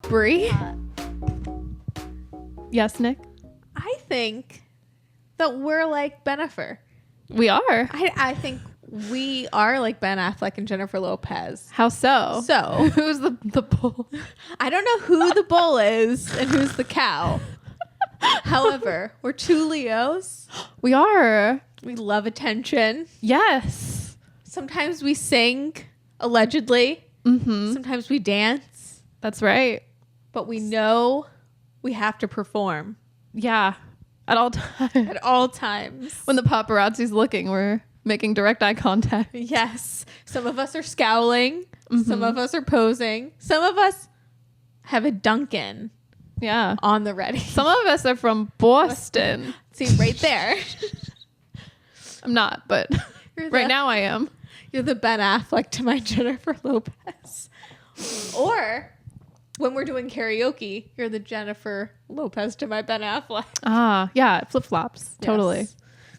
Bri? Yes, Nick? I think that we're like Bennifer. We are. I think we are like Ben Affleck and Jennifer Lopez. How so? So, who's the bull? I don't know who the bull is and who's the cow. However, we're two Leos. We are. We love attention. Yes. Sometimes we sing, allegedly. Mm-hmm. Sometimes we dance. That's right. But we know we have to perform. Yeah. At all times. At all times. When the paparazzi's looking, we're making direct eye contact. Yes. Some of us are scowling. Mm-hmm. Some of us are posing. Some of us have a Dunkin'. Yeah. On the ready. Some of us are from Boston. See, right there. I'm not, but right now I am. You're the Ben Affleck to my Jennifer Lopez. Or when we're doing karaoke, you're the Jennifer Lopez to my Ben Affleck. Ah, yeah. Flip-flops. Yes. Totally.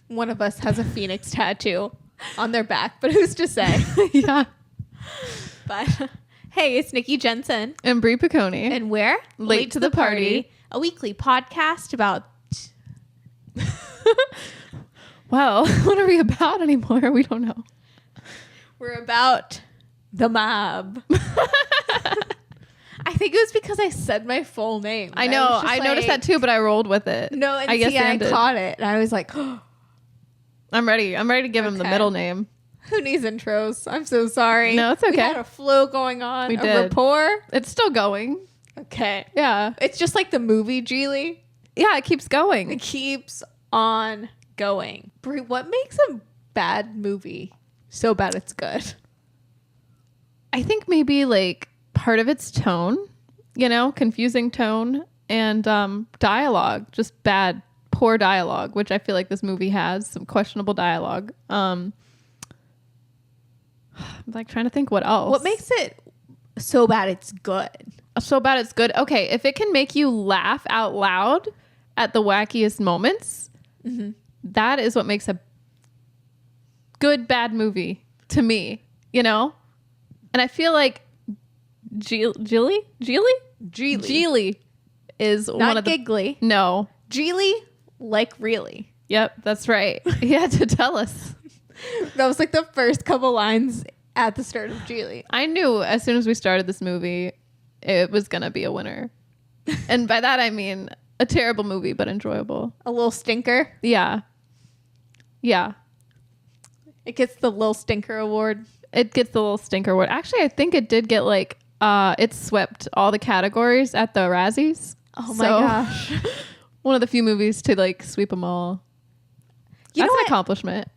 One of us has a phoenix tattoo on their back, but who's to say? Yeah. But hey, it's Nikki Jensen. And Bri Piccone. And we're Late to the Party. A weekly podcast about... Well, what are we about anymore? We don't know. We're about the mob. I think it was because I said my full name. I know. I noticed that too, but I rolled with it. No, and I caught it. And I was like, oh. I'm ready. I'm ready to give him the middle name. Who needs intros? I'm so sorry. No, it's okay. We had a flow going on. We a did. rapport. It's still going. Okay. Yeah. It's just like the movie Gigli. Yeah, it keeps going. It keeps on going. Bri, what makes a bad movie so bad it's good? I think maybe like part of its tone, confusing tone, and dialogue, just poor dialogue, which I feel like this movie has some questionable dialogue. I'm like trying to think what else. What makes it so bad it's good? So bad it's good. Okay, if it can make you laugh out loud at the wackiest moments, mm-hmm. That is what makes a good bad movie to me, And I feel like Gigli is not one of the... Gigli. No. Gigli, like really. Yep, that's right. He had to tell us. That was like the first couple lines at the start of Gigli. I knew as soon as we started this movie, it was going to be a winner. And by that, I mean a terrible movie, but enjoyable. A little stinker. Yeah. Yeah. It gets the Lil Stinker Award. It gets the Little Stinker Award. Actually, I think it did get it swept all the categories at the Razzies. Oh my gosh. One of the few movies to sweep them all. That's an accomplishment.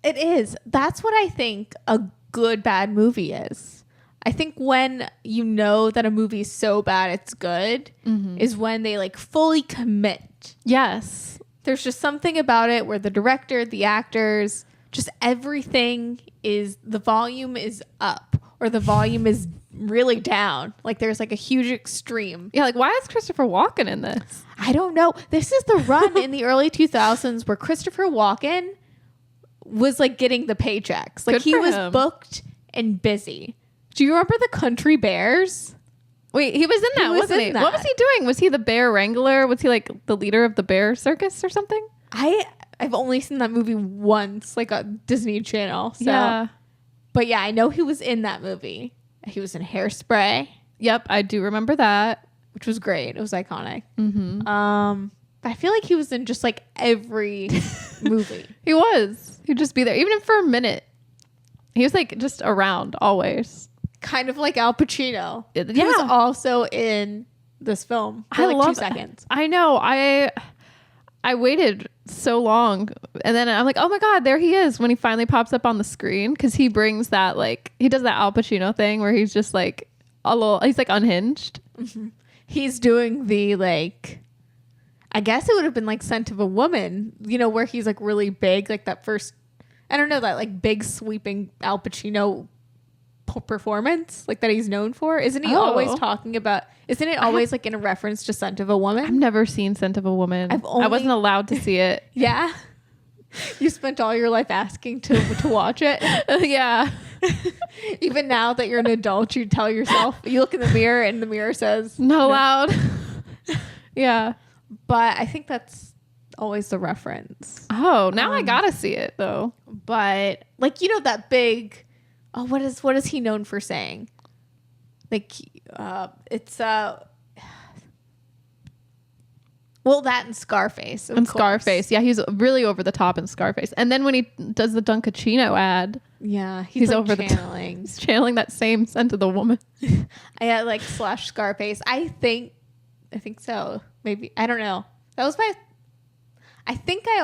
It is. That's what I think a good bad movie is. I think when you know that a movie is so bad it's good, mm-hmm. is when they fully commit. Yes. There's just something about it where the director, the actors, just everything the volume is up or the volume is really down. There's a huge extreme. Yeah, why is Christopher Walken in this? I don't know. This is the run in the early 2000s where Christopher Walken was getting the paychecks. He was booked and busy. Do you remember the Country Bears? Wait, he was in that, wasn't he? What was he doing? Was he the bear wrangler? Was he the leader of the bear circus or something? I've only seen that movie once, on Disney Channel. So. Yeah. But yeah, I know he was in that movie. He was in Hairspray. Yep, I do remember that. Which was great. It was iconic. Mm-hmm. But I feel like he was in just every movie. He was. He'd just be there, even for a minute. He was just around always. Kind of like Al Pacino. Yeah. He was also in this film for I love 2 seconds. I know. I waited so long, and then I'm like, oh my god, there he is when he finally pops up on the screen, because he brings that he does that Al Pacino thing where he's just a little, he's unhinged. Mm-hmm. He's doing the I guess it would have been Scent of a Woman, where he's really big, that first, I don't know, that big sweeping Al Pacino performance that he's known for. Isn't he always talking about, isn't it always in a reference to Scent of a Woman? I've never seen Scent of a Woman. I wasn't allowed to see it. Yeah. You spent all your life asking to watch it. Yeah. Even now that you're an adult, you tell yourself, you look in the mirror and the mirror says, not allowed. Yeah. But I think that's always the reference. Oh, now I gotta see it though. But like, you know, that big, what is he known for saying? Like, it's, well, that and Scarface. And Scarface. Yeah, he's really over the top in Scarface. And then when he does the Dunkachino ad, yeah, he's like over channeling. He's channeling that same scent of the woman. I like / Scarface. I think so. Maybe. I don't know. That was I think I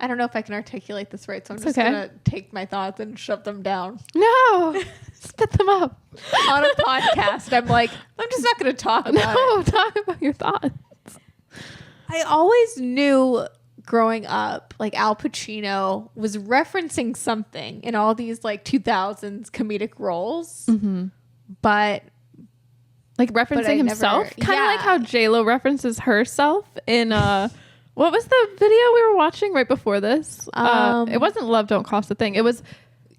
don't know if I can articulate this right, so I'm just going to take my thoughts and shove them down. No. Spit them up. On a podcast, I'm like, I'm just not going to talk about it. No, talk about your thoughts. I always knew growing up, like Al Pacino was referencing something in all these like 2000s comedic roles, but like referencing himself, kind of like how J.Lo references herself in what was the video we were watching right before this? It wasn't Love Don't Cost a Thing. It was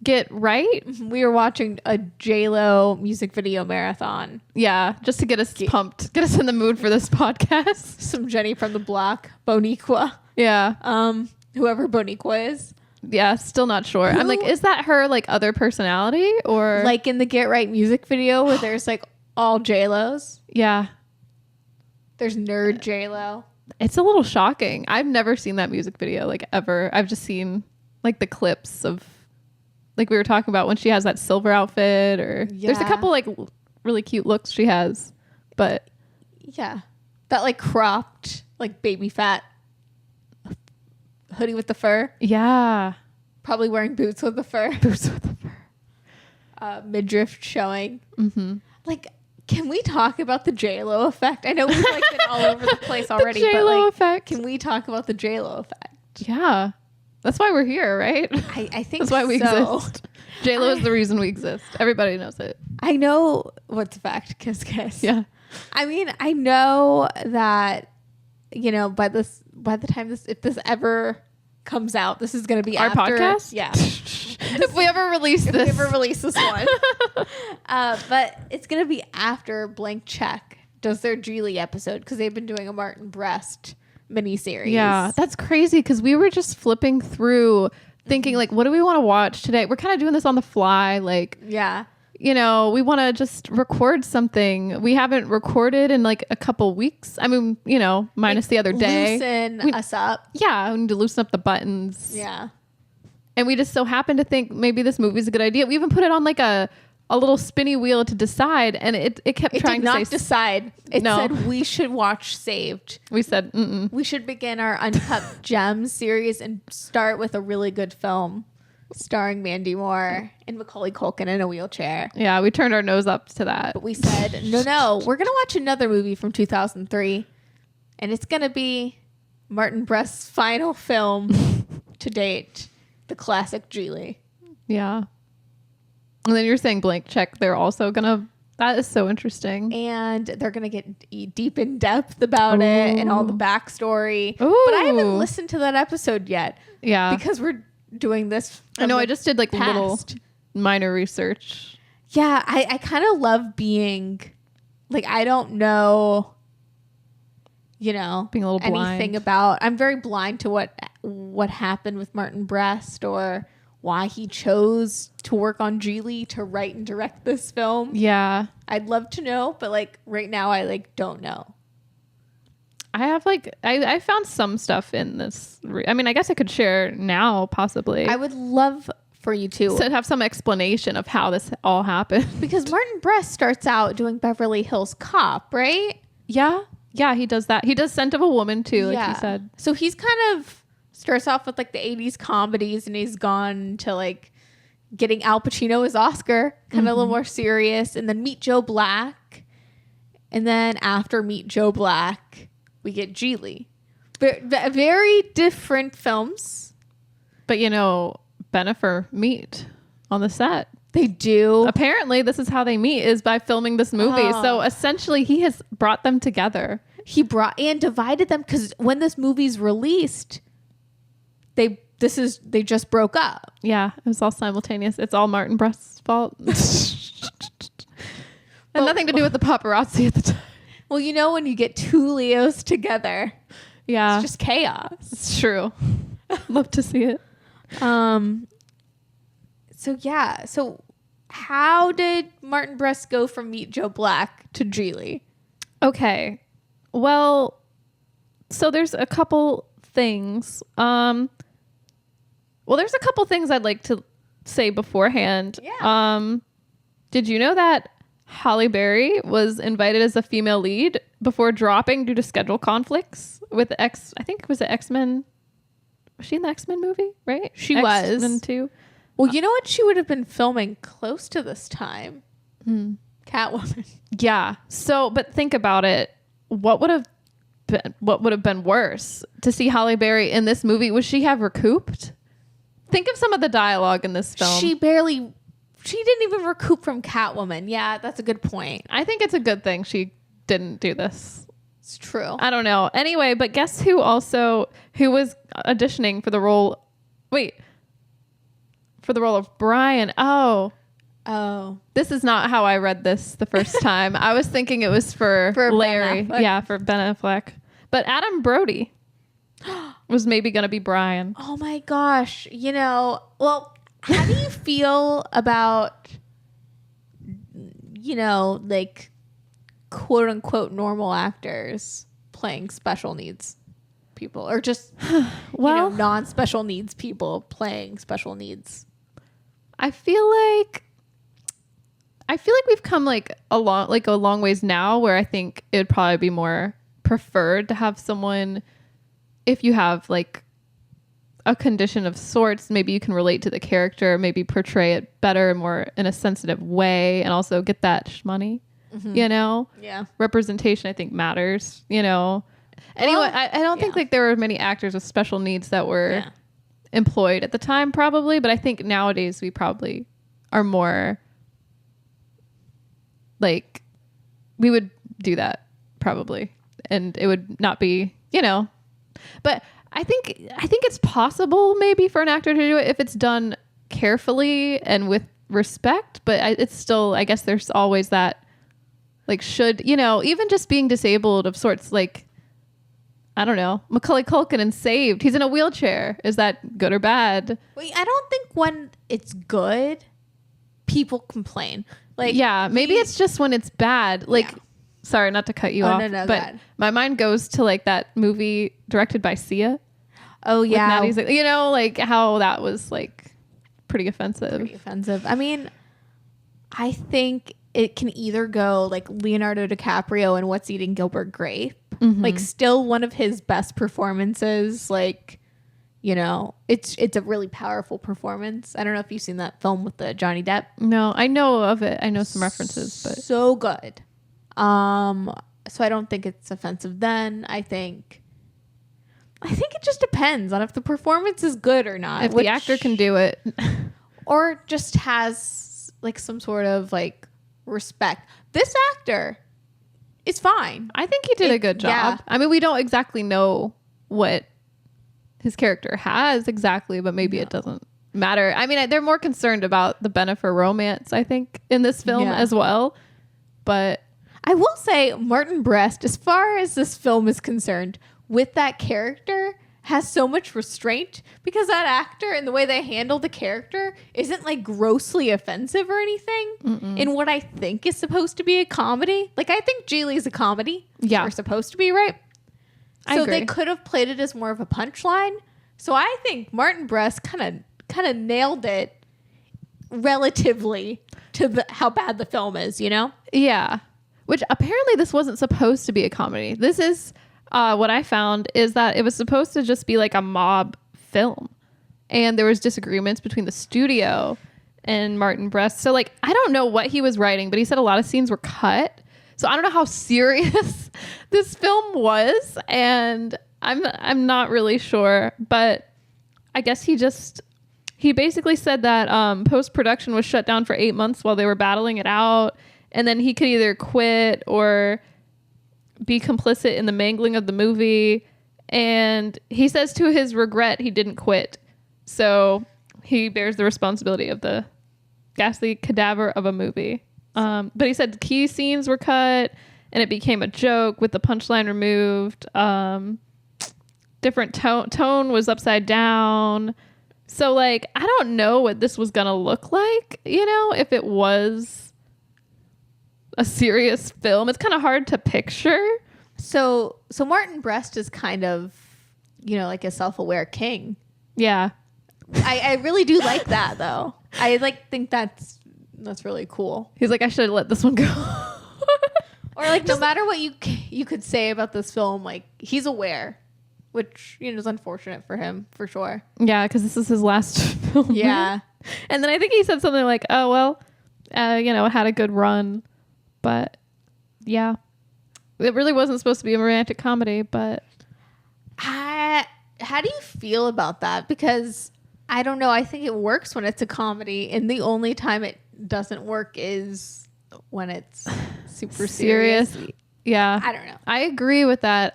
Get Right. We were watching a J.Lo music video marathon. Yeah, just to get us pumped, get us in the mood for this podcast. Some Jenny from the Block, Boniqua. Yeah. Whoever Boniqua is. Yeah, still not sure. I'm like, is that her like other personality or like in the Get Right music video where there's like all J.Los? Yeah. There's nerd J.Lo. It's a little shocking. I've never seen that music video like ever. I've just seen like the clips of like we were talking about when she has that silver outfit or there's a couple like really cute looks she has, but yeah, that like cropped like baby fat hoodie with the fur. Yeah, probably wearing boots with the fur. Boots with the fur. Midriff showing. Like, can we talk about the J.Lo effect? I know we've like been all over the place already, the J.Lo but like, effect. Can we talk about the J.Lo effect? Yeah. That's why we're here, right? I think that's why we so. exist. J.Lo is the reason we exist. Everybody knows it. I know what's a fact. Kiss, kiss. Yeah. I mean, I know that, you know, by the time if this ever comes out, this is going to be our after, podcast. Yeah. If we ever release this one. But it's going to be after Blank Check does their Gigli episode because they've been doing a Martin Brest miniseries. Yeah, that's crazy because we were just flipping through thinking like, what do we want to watch today? We're kind of doing this on the fly. Like, yeah, you know, we want to just record something. We haven't recorded in like a couple weeks. I mean, you know, minus like the other day. Loosen us up. Yeah, we need to loosen up the buttons. Yeah. And we just so happened to think maybe this movie's a good idea. We even put it on like a little spinny wheel to decide, and it kept trying to say decide. It said we should watch Saved. We said we should begin our Uncut Gems series and start with a really good film starring Mandy Moore and Macaulay Culkin in a wheelchair. Yeah, we turned our nose up to that. But we said, no, we're going to watch another movie from 2003, and it's going to be Martin Brest's final film to date, the classic Gigli. Yeah. And then you're saying Blank Check, they're also going to... That is so interesting. And they're going to get deep in depth about it and all the backstory. Ooh. But I haven't listened to that episode yet. Yeah. Because we're doing this. I know. I just did like little minor research. Yeah. I kind of love being like, I don't know, you know, being a little blind. Anything about, I'm very blind to what happened with Martin Brest or why he chose to work on Gigli to write and direct this film. Yeah. I'd love to know, but like right now I like don't know. I have like, I found some stuff in this. I mean, I guess I could share now possibly. I would love for you to have some explanation of how this all happened. Because Martin Brest starts out doing Beverly Hills Cop, right? Yeah. Yeah, he does that. He does Scent of a Woman too, like you said. So he's kind of starts off with like the 80s comedies and he's gone to like getting Al Pacino his Oscar, kind of a little more serious, and then Meet Joe Black. And then after Meet Joe Black, we get Gigli. Very different films. But you know, Bennifer meet on the set. They do. Apparently, this is how they meet, is by filming this movie. So essentially, he has brought them together. He brought and divided them because when this movie's released, they're they just broke up. Yeah, it was all simultaneous. It's all Martin Brest's fault. And nothing to do with the paparazzi at the time. Well, you know, when you get two Leos together, Yeah, it's just chaos. it's true. Love to see it. So how did Martin Brest go from Meet Joe Black to Gigli? Okay. Well, so there's a couple things. There's a couple things I'd like to say beforehand. Yeah. Did you know that Halle Berry was invited as a female lead before dropping due to schedule conflicts with I think it was the X-Men. Was she in the X-Men movie, right? She was. X-Men 2. Well, you know what? She would have been filming close to this time. Catwoman. Yeah. So, but think about it. What would have been worse to see Halle Berry in this movie? Would she have recouped? Think of some of the dialogue in this film. She didn't even recoup from Catwoman. Yeah, that's a good point. I think it's a good thing she didn't do this. It's true. I don't know. Anyway, but guess who was auditioning for the role? Wait. For the role of Brian. Oh. This is not how I read this the first time. I was thinking it was for Larry. Yeah, for Ben Affleck. But Adam Brody was maybe going to be Brian. Oh my gosh. You know, well, how do you feel about, you know, like quote unquote normal actors playing special needs people, or just non-special needs people playing special needs? I feel like we've come a long ways now, where I think it would probably be more preferred to have someone, if you have like a condition of sorts, maybe you can relate to the character, maybe portray it better, more in a sensitive way, and also get that money. You know, representation I think matters. You know, anyway, I don't think like there were many actors with special needs that were employed at the time, probably, but I think nowadays we probably are more like, we would do that probably, and it would not be, you know, but I think it's possible maybe for an actor to do it if it's done carefully and with respect, but it's still, I guess there's always that, like, should, you know, even just being disabled of sorts, like, I don't know, Macaulay Culkin in Saved, he's in a wheelchair. Is that good or bad? Wait, I don't think when it's good, people complain. Like, yeah, maybe it's just when it's bad. Like, sorry, not to cut you off, but my mind goes to like that movie directed by Sia. Oh yeah, you know, like how that was like pretty offensive. I mean, I think it can either go like Leonardo DiCaprio in What's Eating Gilbert Grape, like still one of his best performances. Like, you know, it's a really powerful performance. I don't know if you've seen that film with the Johnny Depp. No, I know of it. I know some references, but so good. So I don't think it's offensive then. I think it just depends on if the performance is good or not. If the actor can do it. Or just has like some sort of like respect. This actor is fine. I think he did a good job. Yeah. I mean, we don't exactly know what his character has exactly, but maybe it doesn't matter. I mean, they're more concerned about the Bennifer romance, I think, in this film as well. But I will say Martin Brest, as far as this film is concerned, with that character, has so much restraint, because that actor and the way they handle the character isn't like grossly offensive or anything in what I think is supposed to be a comedy. Like, I think Gigli is a comedy. Yeah. We're supposed to be, right? So they could have played it as more of a punchline. So I think Martin Brest kind of nailed it relatively to how bad the film is, you know? Yeah. Which apparently this wasn't supposed to be a comedy. This is what I found is that it was supposed to just be like a mob film. And there was disagreements between the studio and Martin Brest. So like, I don't know what he was writing, but he said a lot of scenes were cut. So I don't know how serious this film was, and I'm not really sure, but I guess he basically said that post-production was shut down for 8 months while they were battling it out, and then he could either quit or be complicit in the mangling of the movie. And he says to his regret he didn't quit, So he bears the responsibility of the ghastly cadaver of a movie. But he said key scenes were cut and it became a joke with the punchline removed. Different tone was upside down. So like, I don't know what this was going to look like, you know, if it was a serious film. It's kind of hard to picture. So Martin Brest is kind of, you know, like a self-aware king. Yeah. I really do like that though. I like think that's really cool. He's like, I should have let this one go. Or like, no matter what you could say about this film, like he's aware, which, you know, is unfortunate for him for sure. Yeah, because this is his last film. Yeah. And then I think he said something like, oh, well, you know, it had a good run. But yeah, it really wasn't supposed to be a romantic comedy. But how do you feel about that? Because I don't know. I think it works when it's a comedy. And the only time it doesn't work is when it's super serious. Yeah. I don't know. I agree with that.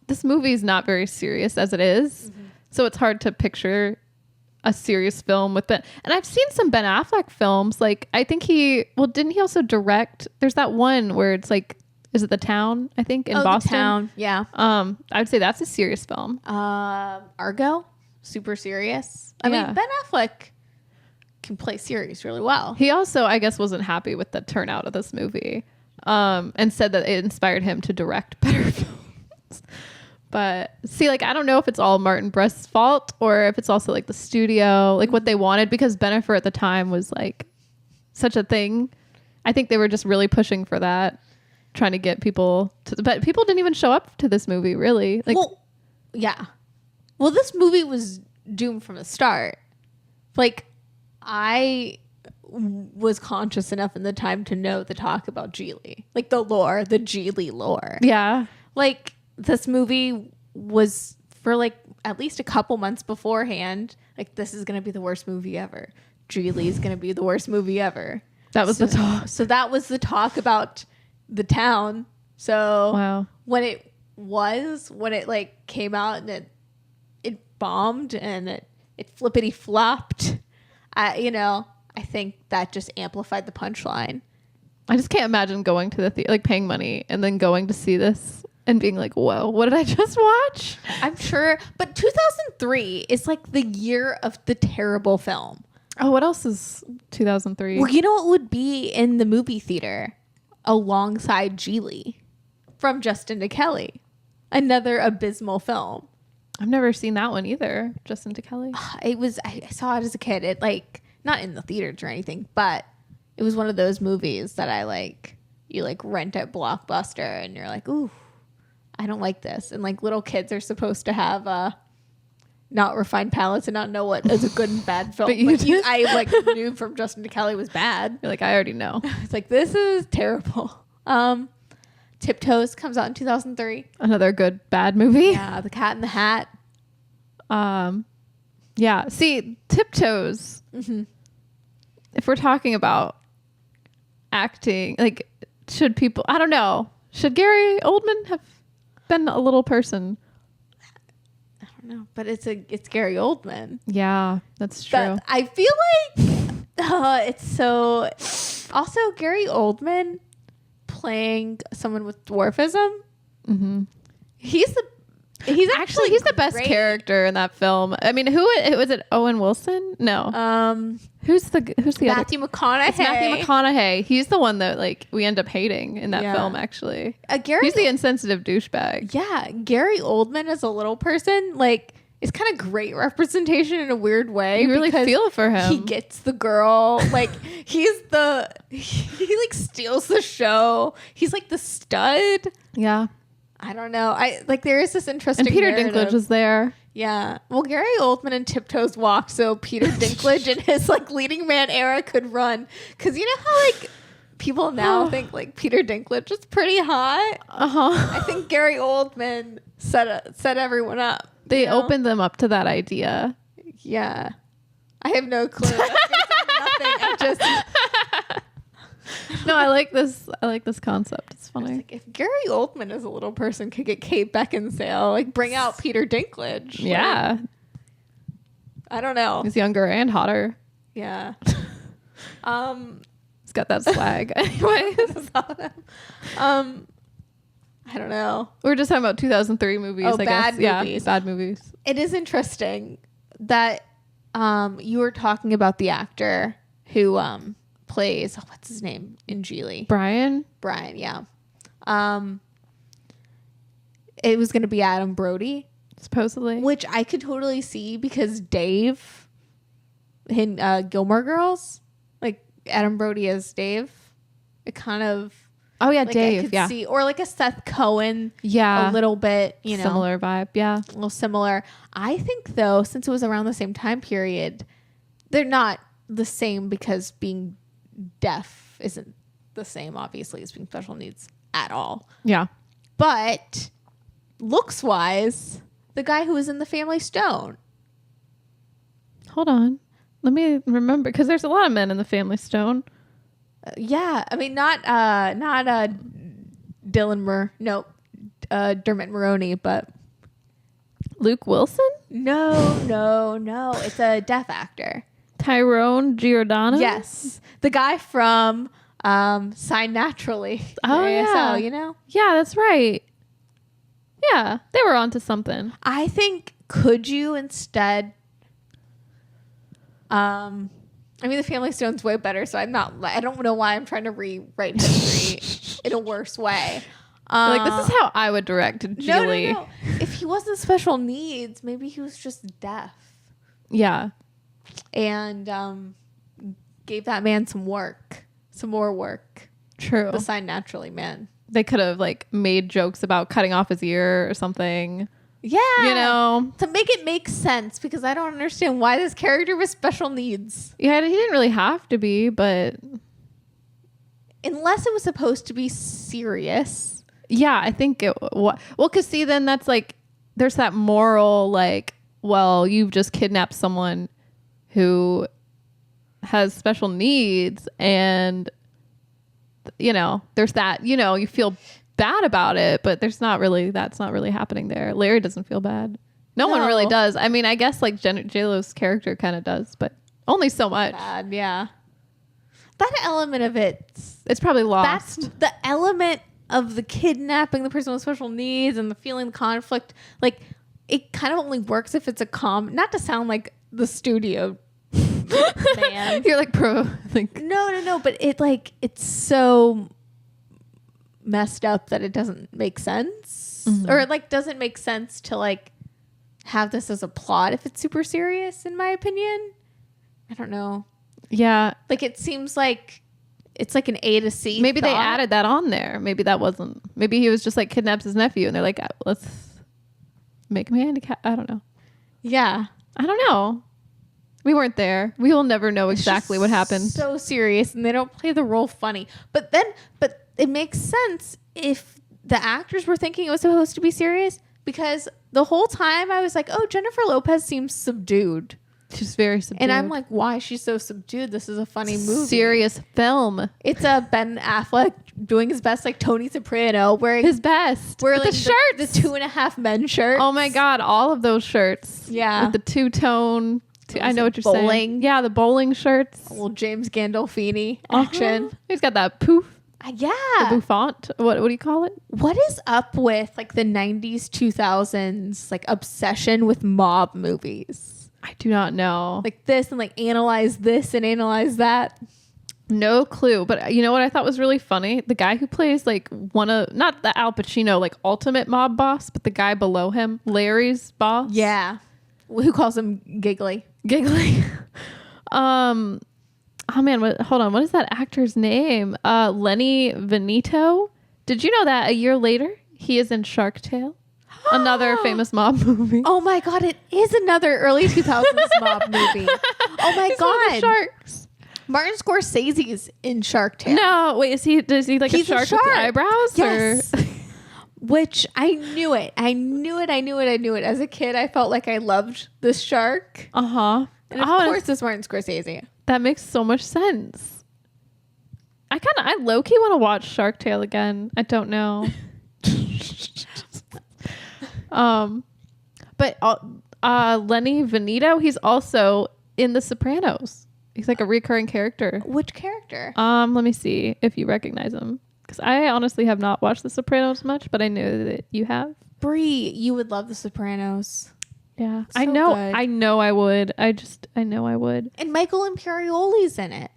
This movie is not very serious as it is. Mm-hmm. So it's hard to picture a serious film with Ben. And I've seen some Ben Affleck films. Like, I think didn't he also direct? There's that one where it's like, is it The Town? I think in Boston. The Town. Yeah. I would say that's a serious film. Argo, super serious. I mean, Ben Affleck can play serious really well. He also, I guess, wasn't happy with the turnout of this movie, and said that it inspired him to direct better films. But see, like, I don't know if it's all Martin Brest's fault or if it's also like the studio, like what they wanted, because Bennifer at the time was like such a thing. I think they were just really pushing for that, trying to get people to, but people didn't even show up to this movie, really. Like, well, yeah. Well, this movie was doomed from the start. Like, I was conscious enough in the time to know the talk about Gigli, like the lore, the Gigli lore. Yeah. Like, this movie was for like at least a couple months beforehand. Like, this is going to be the worst movie ever. Gigli is going to be the worst movie ever. That was the talk. So that was the talk about the town. So wow. when it like came out and it bombed and it flippity flopped, you know, I think that just amplified the punchline. I just can't imagine going to the theater, like paying money and then going to see this and being like, whoa, what did I just watch? I'm sure. But 2003 is like the year of the terrible film. Oh, what else is 2003? Well, you know what would be in the movie theater alongside Gigli from Justin to Kelly? Another abysmal film. I've never seen that one either. Justin to Kelly. I saw it as a kid. It like, not in the theaters or anything, but it was one of those movies that you like rent at Blockbuster and you're like, ooh, I don't like this. And like little kids are supposed to have not refined palates and not know what is a good and bad film. But I like knew from Justin to Kelly was bad. You're like, I already know. It's like, this is terrible. Tiptoes comes out in 2003. Another good bad movie. Yeah, The Cat in the Hat. Yeah. See, Tiptoes. Mm-hmm. If we're talking about acting, like, should people? I don't know. Should Gary Oldman have been a little person? I don't know, but it's Gary Oldman. Yeah, that's true. But I feel like it's so. Also, Gary Oldman playing someone with dwarfism. Mm-hmm. He's the best character in that film. I mean, who was it? Owen Wilson? No. Who's the Matthew other? McConaughey. It's Matthew McConaughey. He's the one that like we end up hating in that film. Actually, he's the insensitive douchebag. Yeah, Gary Oldman as a little person, like, is kind of great representation in a weird way. You really feel for him. He gets the girl. Like, he like steals the show. He's like the stud. Yeah. I don't know. There is this interesting. And Peter narrative. Dinklage was there. Yeah. Well, Gary Oldman and Tiptoes walked, so Peter Dinklage in his like leading man era could run. Because you know how like people now think like Peter Dinklage is pretty hot. I think Gary Oldman set everyone up. They opened them up to that idea. Yeah. I have no clue. I just. No, I like this concept. It's funny. Like, if Gary Oldman as a little person could get Kate Beckinsale, like bring out Peter Dinklage. Yeah. I don't know. He's younger and hotter. Yeah. He's got that swag. Anyways. I don't know. We were just talking about 2003 movies, I bad guess. movies. Yeah, bad movies. It is interesting that you were talking about the actor who plays, what's his name in Gigli? Brian, yeah. It was going to be Adam Brody, supposedly. which I could totally see because Dave in Gilmore Girls, like Adam Brody as Dave, it kind of... Oh, yeah, like Dave, I could yeah. see, or like a Seth Cohen, Yeah. a little bit, you know. Similar vibe, yeah. A little similar. I think, though, since it was around the same time period, they're not the same because being deaf isn't the same, obviously, as being special needs at all. Yeah. But looks-wise, the guy who was in The Family Stone. Hold on. Let me remember, because there's a lot of men in the Family Stone. Yeah, I mean, not Dermot Maroney, but Luke Wilson? no. It's a deaf actor. Tyrone Giordano? Yes, the guy from Sign Naturally. Oh, yeah. you know? Yeah, that's right. Yeah, they were onto something. I think, could you instead... I mean, The Family Stone's way better, so I don't know why I'm trying to rewrite history in a worse way. Like, this is how I would direct Gigli. No. If he wasn't special needs, maybe he was just deaf. Yeah. And gave that man some more work. True. The Sign Naturally man. They could have, like, made jokes about cutting off his ear or something. Yeah. You know? To make it make sense, because I don't understand why this character was special needs. Yeah, he didn't really have to be, but... Unless it was supposed to be serious. Yeah, I think it... Well, because see, then that's, like... There's that moral, like... Well, you've just kidnapped someone who has special needs, and... You know, there's that... You know, you feel... bad about it, but that's not really happening there. Larry doesn't feel bad. No one really does. I mean, I guess like J.Lo's character kind of does, but only so much. Bad, yeah. That element of it's probably lost. That's the element of the kidnapping the person with special needs and the feeling the conflict. Like, it kind of only works if it's a not to sound like the studio man. You're like pro. Like no, but it's so messed up that it doesn't make sense, or it like doesn't make sense to like have this as a plot if it's super serious, in my opinion. I don't know. Yeah, like it seems like it's like an A to C. Maybe they added that on there. Maybe that wasn't. Maybe he was just like kidnaps his nephew, and they're like, let's make him handicapped. I don't know. Yeah, I don't know. We weren't there. We will never know exactly what happened. So serious, and they don't play the role funny. But it makes sense if the actors were thinking it was supposed to be serious, because the whole time I was like, oh, Jennifer Lopez seems subdued. She's very subdued. And I'm like, why is she so subdued? This is a funny movie. Serious film. It's a Ben Affleck doing his best, like Tony Soprano, wearing his best. Wearing like, the shirts. The 2.5 Men shirts. Oh my God. All of those shirts. Yeah. With the two-tone. I know what you're saying. Yeah, the bowling shirts. A little James Gandolfini action. He's got that poof. Yeah. The bouffant. What do you call it? What is up with like the 90s, 2000s, like obsession with mob movies? I do not know. Like this and like analyze this and analyze that. No clue. But you know what I thought was really funny? The guy who plays like not the Al Pacino, like ultimate mob boss, but the guy below him, Larry's boss. Yeah. Who calls him Gigli? Gigli. Oh man, hold on. What is that actor's name? Lenny Veneto. Did you know that a year later he is in Shark Tale? Another famous mob movie. Oh my God, it is another early 2000s mob movie. Oh my God. One of the sharks. Martin Scorsese's in Shark Tale. No, wait, is he like a shark with eyebrows? Yes. Which I knew it. As a kid, I felt like I loved this shark. Uh-huh. And of course it's Martin Scorsese. That makes so much sense. I low-key want to watch Shark Tale again. I don't know. But Lenny Veneto. He's also in The Sopranos. He's like a recurring character. Which character? Let me see if you recognize him. Because I honestly have not watched The Sopranos much, but I know that you have. Bri, you would love The Sopranos. Yeah. So I know. good. I know I would. I know I would. And Michael Imperioli's in it.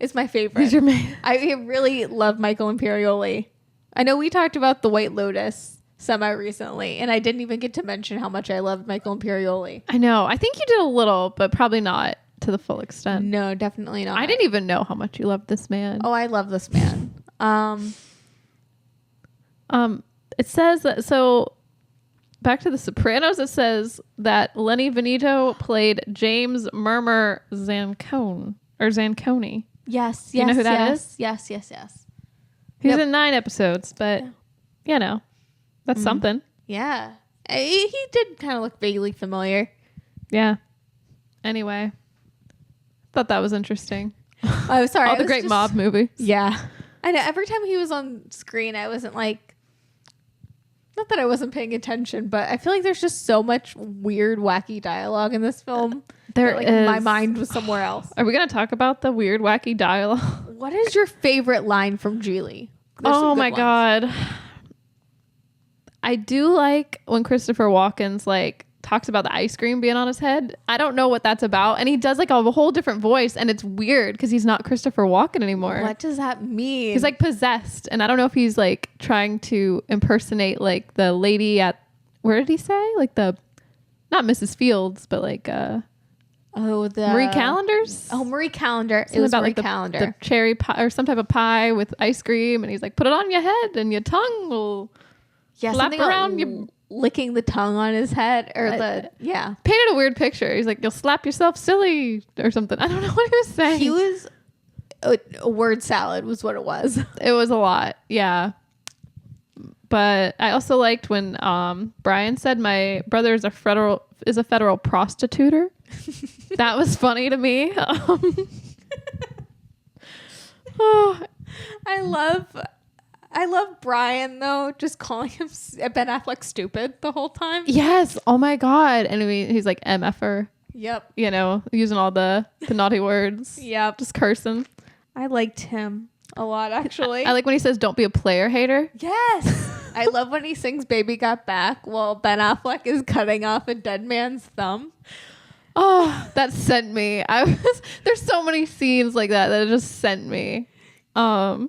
It's my favorite. He's your man. I really love Michael Imperioli. I know we talked about The White Lotus semi-recently, and I didn't even get to mention how much I loved Michael Imperioli. I know. I think you did a little, but probably not to the full extent. No, definitely not. I didn't even know how much you loved this man. Oh, I love this man. It says that, so back to The Sopranos, it says that Lenny Veneto played James Murmur Zancone. Yes, You know who that is? Yes. He's Yep. in 9 episodes, but you know, that's something. Yeah. He did kind of look vaguely familiar. Yeah. Anyway, thought that was interesting. Oh, sorry. All the great mob movies. Yeah. I know. Every time he was on screen, I wasn't like, not that I wasn't paying attention, but I feel like there's just so much weird, wacky dialogue in this film. There that, like, is. my mind was somewhere else. Are we going to talk about the weird, wacky dialogue? What is your favorite line from Gigli? There's some Oh good my ones. God. I do like when Christopher Walken's like talks about the ice cream being on his head. I don't know what that's about. And he does like a whole different voice, and it's weird because he's not Christopher Walken anymore. What does that mean? He's like possessed. And I don't know if he's like trying to impersonate like the lady at, where did he say? Like the, not Mrs. Fields, but like the Marie Callender's. Oh, Marie Callender. Something It was about Marie like the Callender. cherry pie or some type of pie with ice cream. And he's like, put it on your head and your tongue will Yeah, flap something around about your... licking the tongue on his head, or yeah. Painted a weird picture. He's like, you'll slap yourself silly or something. I don't know what he was saying. He was a word salad was what it was. It was a lot. Yeah. But I also liked when Brian said my brother is a federal prostituter. That was funny to me. Oh, I love Brian though, just calling him Ben Affleck stupid the whole time. yes. Oh my God. And he's like MFer, Yep. you know, using all the naughty words. Yep. Just cursing. I liked him a lot actually. I like when he says, don't be a player hater. Yes. I love when he sings Baby Got Back while Ben Affleck is cutting off a dead man's thumb. Oh, that sent me. There's so many scenes like that it just sent me. I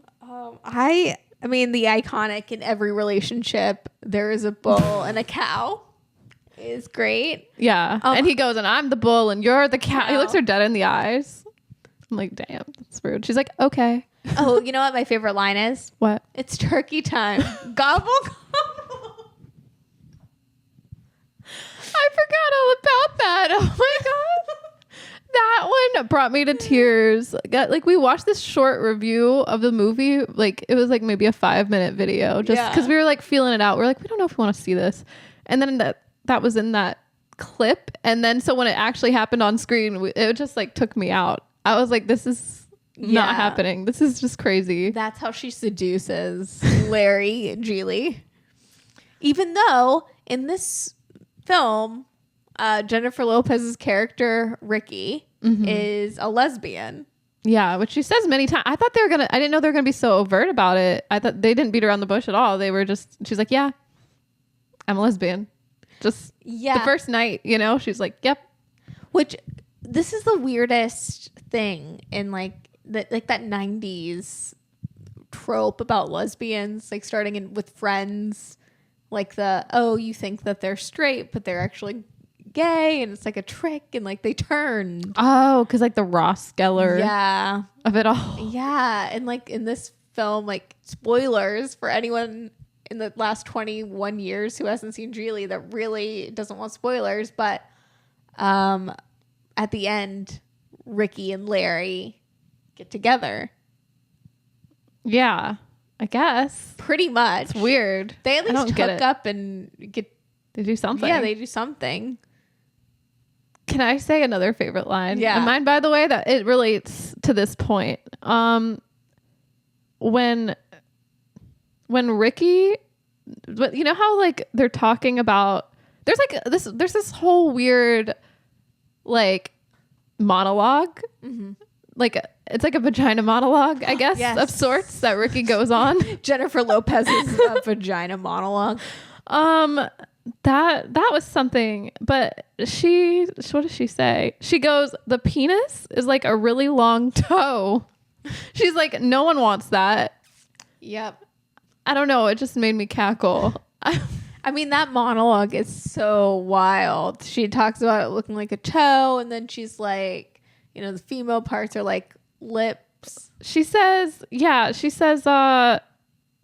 mean, the iconic in every relationship, there is a bull and a cow is great. Yeah. And he goes, and I'm the bull and you're the cow. He looks her dead in the eyes. I'm like, damn, that's rude. She's like, okay. Oh, you know what my favorite line is? What? It's turkey time. Gobble, gobble. I forgot all about that. Oh my God. That one brought me to tears. Like we watched this short review of the movie. Like it was like maybe a 5-minute video just because we were like feeling it out. We're like, we don't know if we want to see this. And then that was in that clip. And then so when it actually happened on screen, it just like took me out. I was like, this is not happening. This is just crazy. That's how she seduces Larry Gigli. Even though in this film, Jennifer Lopez's character, Ricky, is a lesbian. Yeah, which she says many times. I didn't know they were gonna be so overt about it. I thought they didn't beat around the bush at all. They were just, she's like, yeah, I'm a lesbian. Just the first night, you know, she's like, yep. Which, this is the weirdest thing in like that 90s trope about lesbians, like starting with Friends, like you think that they're straight, but they're actually gay, and it's like a trick, and like they turned. Oh, because like the Ross Geller of it all. Yeah. And like in this film, like spoilers for anyone in the last 21 years who hasn't seen Gigli that really doesn't want spoilers, but at the end, Ricky and Larry get together. Yeah, I guess. Pretty much. It's weird. They at least hook up and get... They do something. Yeah, they do something. Can I say another favorite line? Yeah. And mine, by the way, that it relates to this point. When Ricky, you know how like they're there's this whole weird like monologue. Like it's like a vagina monologue, I guess, of sorts that Ricky goes on. Jennifer Lopez's vagina monologue. That was something, but what does she say? She goes, the penis is like a really long toe. She's like, no one wants that. Yep. I don't know. It just made me cackle. I mean, that monologue is so wild. She talks about it looking like a toe, and then she's like, you know, the female parts are like lips. She says,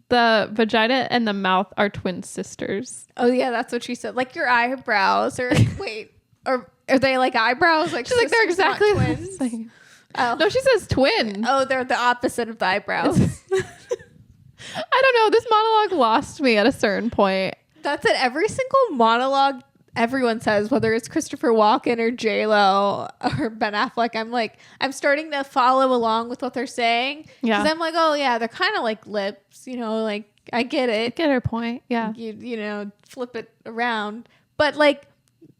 the vagina and the mouth are twin sisters. Oh yeah, that's what she said. Like your eyebrows, or wait, or are they like eyebrows? Like she's like they're exactly twins. The same. Oh no, she says twin. Oh, they're the opposite of the eyebrows. I don't know. This monologue lost me at a certain point. That's it. Every single monologue everyone says, whether it's Christopher Walken or J.Lo or Ben Affleck, I'm starting to follow along with what they're saying. Yeah. Because I'm like, oh yeah, they're kind of like lips, you know, like I get it. Get her point. Yeah. You know, flip it around. But like,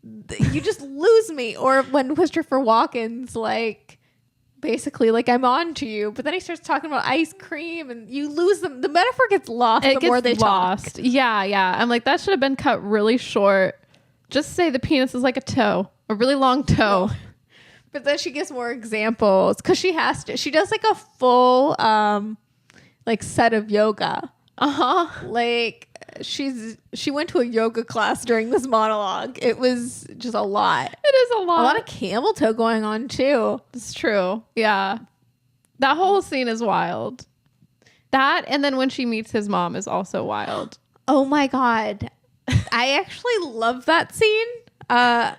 you just lose me. Or when Christopher Walken's like, basically like I'm on to you, but then he starts talking about ice cream and you lose them. The metaphor gets lost the more they talk. Yeah. I'm like, that should have been cut really short. Just say the penis is like a toe, a really long toe. No. But then she gives more examples because she has to. She does like a full like set of yoga. Like she went to a yoga class during this monologue. It was just a lot. It is a lot. A lot of camel toe going on too. It's true. Yeah. That whole scene is wild. That and then when she meets his mom is also wild. Oh my God. I actually love that scene.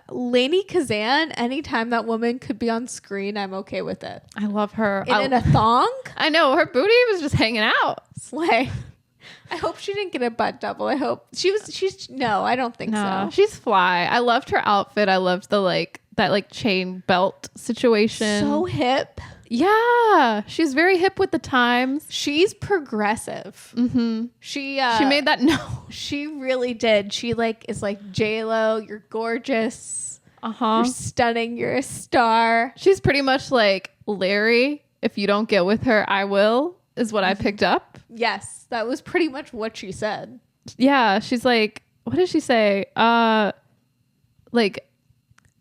Lainey Kazan, anytime that woman could be on screen, I'm okay with it. I love her. In a thong? I know. Her booty was just hanging out. Slay. I hope she didn't get a butt double. I hope no, I don't think so. She's fly. I loved her outfit. I loved that chain belt situation. So hip. Yeah. She's very hip with the times. She's progressive. Mm-hmm. She made that no. She really did. She is like J.Lo. You're gorgeous. You're stunning. You're a star. She's pretty much like Larry. If you don't get with her, I will, is what I picked up. Yes. That was pretty much what she said. Yeah. She's like, what did she say? Like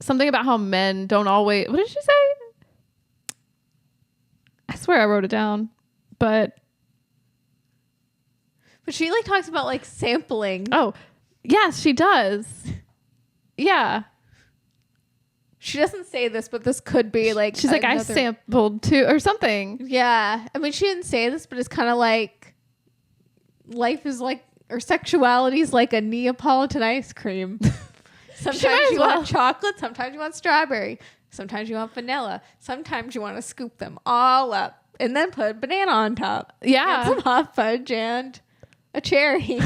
something about how men don't always, what did she say? I swear I wrote it down, but she talks about sampling. Oh, yes, she does. Yeah. She doesn't say this, but this could be she's like, I sampled too or something. Yeah. I mean, she didn't say this, but it's kind of like life is or sexuality is like a Neapolitan ice cream. Sometimes you want chocolate. Sometimes you want strawberry. Sometimes you want vanilla. Sometimes you want to scoop them all up and then put a banana on top. Yeah. And some hot fudge and a cherry.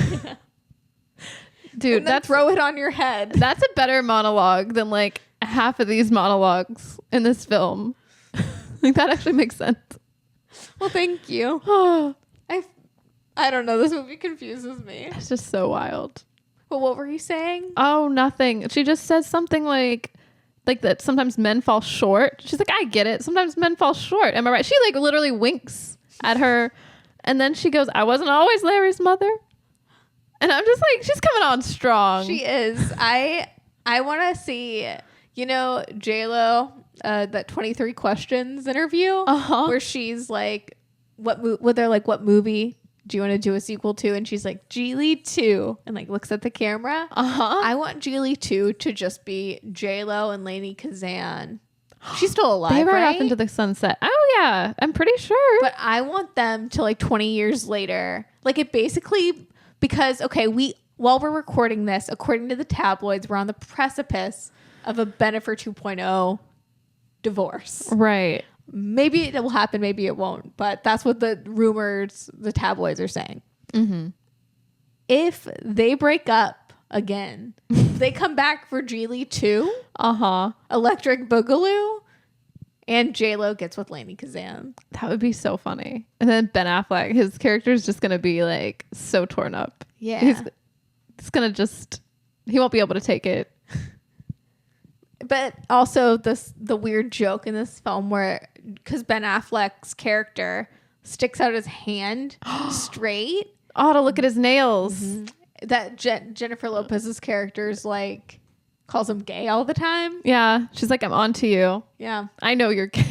Dude, and then throw it on your head. That's a better monologue than half of these monologues in this film. That actually makes sense. Well, thank you. I don't know. This movie confuses me. It's just so wild. Well, what were you saying? Oh, nothing. She just says something like that sometimes men fall short. She's like, I get it. Sometimes men fall short. Am I right? She literally winks at her. And then she goes, I wasn't always Larry's mother. And I'm just like, she's coming on strong. She is. I want to see, J.Lo, that 23 Questions interview where she's like, what movie do you want to do a sequel to? And she's like, Gigli 2, and looks at the camera. I want Gigli 2 to just be J.Lo and Lainey Kazan. She's still alive, they ride right? off into the sunset. Oh yeah, I'm pretty sure. But I want them to 20 years later, it basically, because while we're recording this, according to the tabloids, we're on the precipice of a Bennifer 2.0 divorce. Right. Maybe it will happen, maybe it won't, but that's what the rumors, the tabloids are saying. Mm-hmm. If they break up again, they come back for Gigli 2, Electric Boogaloo, and J.Lo gets with Lainey Kazan. That would be so funny. And then Ben Affleck, his character is just going to be so torn up. Yeah. He's going to just, He won't be able to take it. But also the weird joke in this film where, because Ben Affleck's character sticks out his hand straight. Oh, to look at his nails. That Jennifer Lopez's character is like, calls him gay all the time. Yeah. She's like, I'm on to you. Yeah. I know you're gay.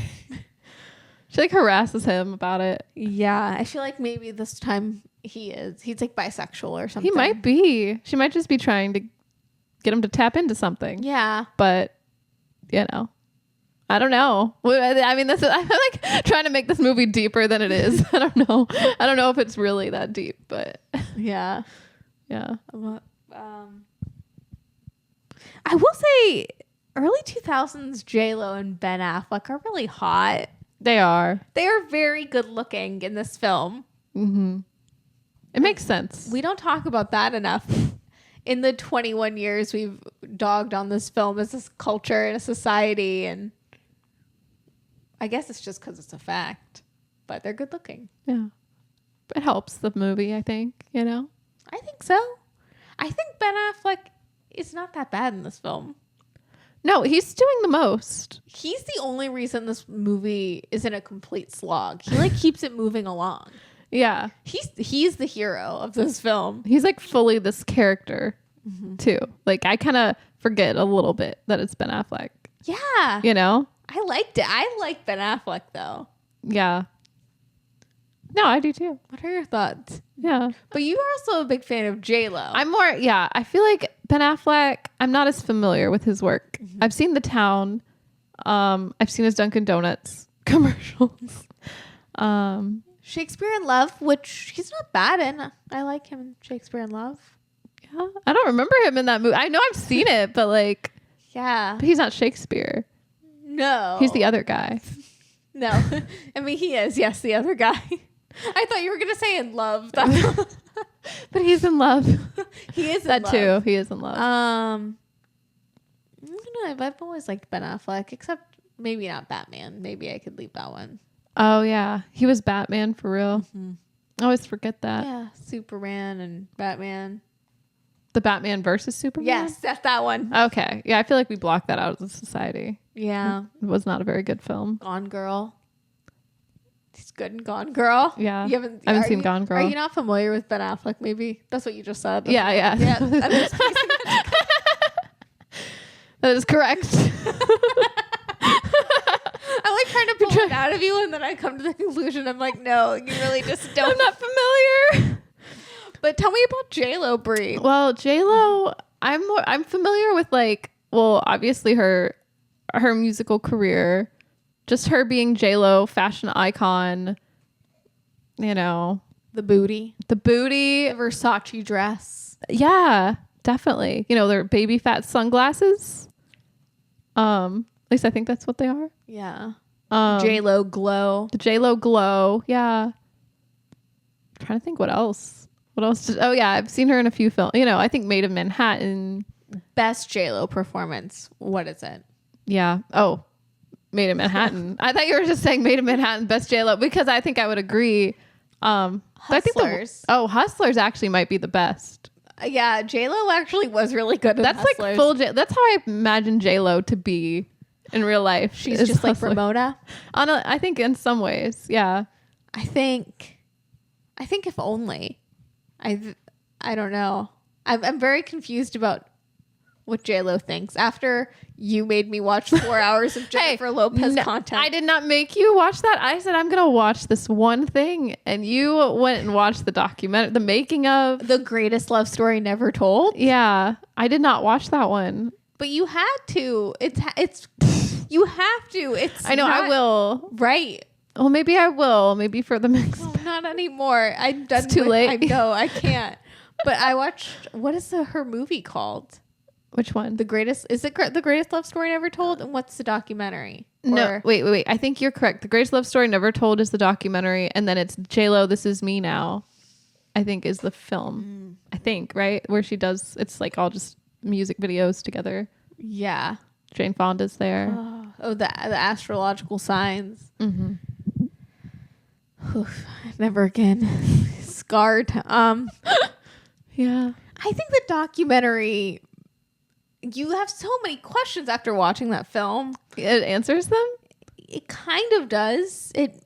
She like harasses him about it. Yeah. I feel like maybe this time he's like bisexual or something. He might be. She might just be trying to get him to tap into something. Yeah. But, you know, I don't know. I mean, I'm like trying to make this movie deeper than it is. I don't know. I don't know if it's really that deep, but yeah. Yeah. I will say early 2000s J.Lo and Ben Affleck are really hot. They are. They are very good looking in this film. Mm-hmm. It makes sense. We don't talk about that enough. In the 21 years we've dogged on this film as a culture and a society, and I guess it's just because it's a fact, but they're good looking. Yeah. It helps the movie, I think, you know? I think so. I think Ben Affleck is not that bad in this film. No, he's doing the most. He's the only reason this movie isn't a complete slog. He like keeps it moving along. Yeah. He's the hero of this film. He's like fully this character too. Like I kind of forget a little bit that it's Ben Affleck. Yeah. You know? I liked it. I like Ben Affleck though. Yeah. No, I do too. What are your thoughts? Yeah. But you are also a big fan of J.Lo. I feel like Ben Affleck, I'm not as familiar with his work. I've seen The Town. I've seen his Dunkin' Donuts commercials. Shakespeare in Love, which he's not bad in. I like him in Shakespeare in Love. Yeah. I don't remember him in that movie. I know I've seen it, but like, yeah. but he's not Shakespeare. No. He's the other guy. No. I mean, he is. Yes, the other guy. I thought you were going to say in love. But he's in love. He is in that love. too. He is in love. I don't know. I've always liked Ben Affleck, except maybe not Batman. Maybe I could leave that one. Oh yeah, he was Batman for real. I always forget that. Yeah, Superman and Batman. The Batman versus Superman. Yes, that's that one. Okay, yeah, I feel like we blocked that out as a society. Yeah, it was not a very good film. Gone Girl. He's good in Gone Girl. Yeah, I haven't seen Gone Girl. Are you not familiar with Ben Affleck? Maybe that's what you just said. Yeah. That is correct. I like trying to pull it out of you, and then I come to the conclusion. I'm like, no, you really just don't. I'm not familiar. But tell me about J.Lo, Bri. Well, J.Lo, I'm familiar with obviously her musical career, just her being J.Lo, fashion icon. You know, the booty, the Versace dress. Yeah, definitely. You know, their baby fat sunglasses. At least I think that's what they are. Yeah. J.Lo glow. The J.Lo glow. Yeah. I'm trying to think what else. Oh yeah, I've seen her in a few films. You know, I think Maid of Manhattan. Best J.Lo performance. What is it? Yeah. Oh, Maid of Manhattan. I thought you were just saying Maid of Manhattan, best J.Lo, because I think I would agree. Hustlers. Hustlers actually might be the best. Yeah, J.Lo actually was really good at That's Hustlers. Like full That's how I imagine J.Lo to be in real life. She's just like Ramona. I think in some ways, yeah. I think if only. I don't know. I'm very confused about what J.Lo thinks. After you made me watch 4 hours of Jennifer Lopez content. I did not make you watch that. I said, I'm going to watch this one thing. And you went and watched the documentary, the making of The Greatest Love Story Never Told. Yeah. I did not watch that one. But you had to. It's you have to. I know. I will. Right. Well, maybe I will. Maybe for the mix. Oh, not anymore. I'm done. It's too late. No, I can't. But I watched. What is her movie called? Which one? The Greatest. Is it The Greatest Love Story Never Told? And what's the documentary? No, wait. I think you're correct. The Greatest Love Story Never Told is the documentary, and then it's J.Lo, This Is Me Now, I think is the film. I think, right? Where she does, it's like all just music videos together. Yeah. Jane Fonda's there. Oh, the astrological signs. Mm-hmm. Never again. Scarred. Yeah. I think the documentary you have so many questions after watching that film. It answers them? It kind of does. It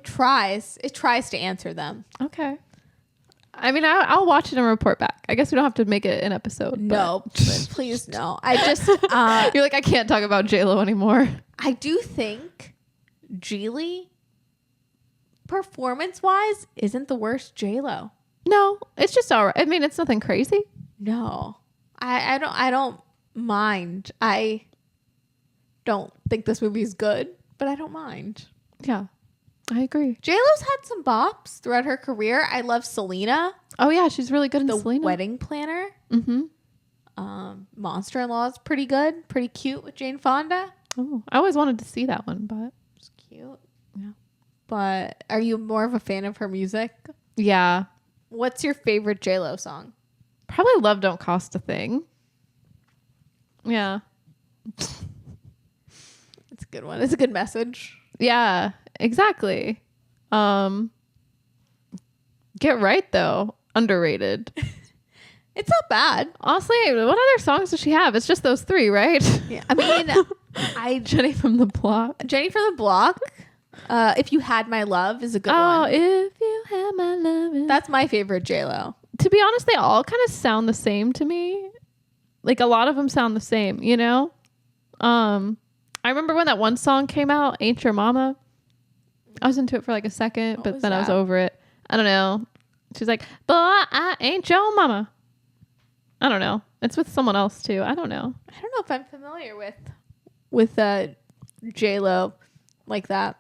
tries to answer them. Okay. I mean, I'll watch it and report back. I guess we don't have to make it an episode. No, please no. I just you're like, I can't talk about J.Lo anymore. I do think Gigli, performance-wise, isn't the worst J.Lo. No, it's just all right. I mean, it's nothing crazy. No, I don't mind. I don't think this movie is good, but I don't mind. Yeah, I agree. J.Lo's had some bops throughout her career. I love Selena. Oh yeah, she's really good in The Selena. Wedding Planner. Mm-hmm. Monster-in-Law is pretty good, pretty cute with Jane Fonda. Oh, I always wanted to see that one, but It's cute. yeah. But are you more of a fan of her music? Yeah, What's your favorite J.Lo song? probably Love Don't Cost a Thing. Yeah. It's a good one. It's a good message. Yeah, exactly. Get Right though, underrated. It's not bad. Honestly, what other songs does she have? It's just those 3, right? Yeah. I mean, Jenny from the Block. Jenny from the Block. If You Had My Love is a good one. If you had my love. That's my favorite J.Lo. To be honest, they all kind of sound the same to me. Like a lot of them sound the same, you know? I remember when that one song came out, Ain't Your Mama. I was into it for like a second, What but was then I was that? over it. I don't know. She's like, "Boy, I ain't your mama." I don't know. It's with someone else too. I don't know. I don't know if I'm familiar with J.Lo like that.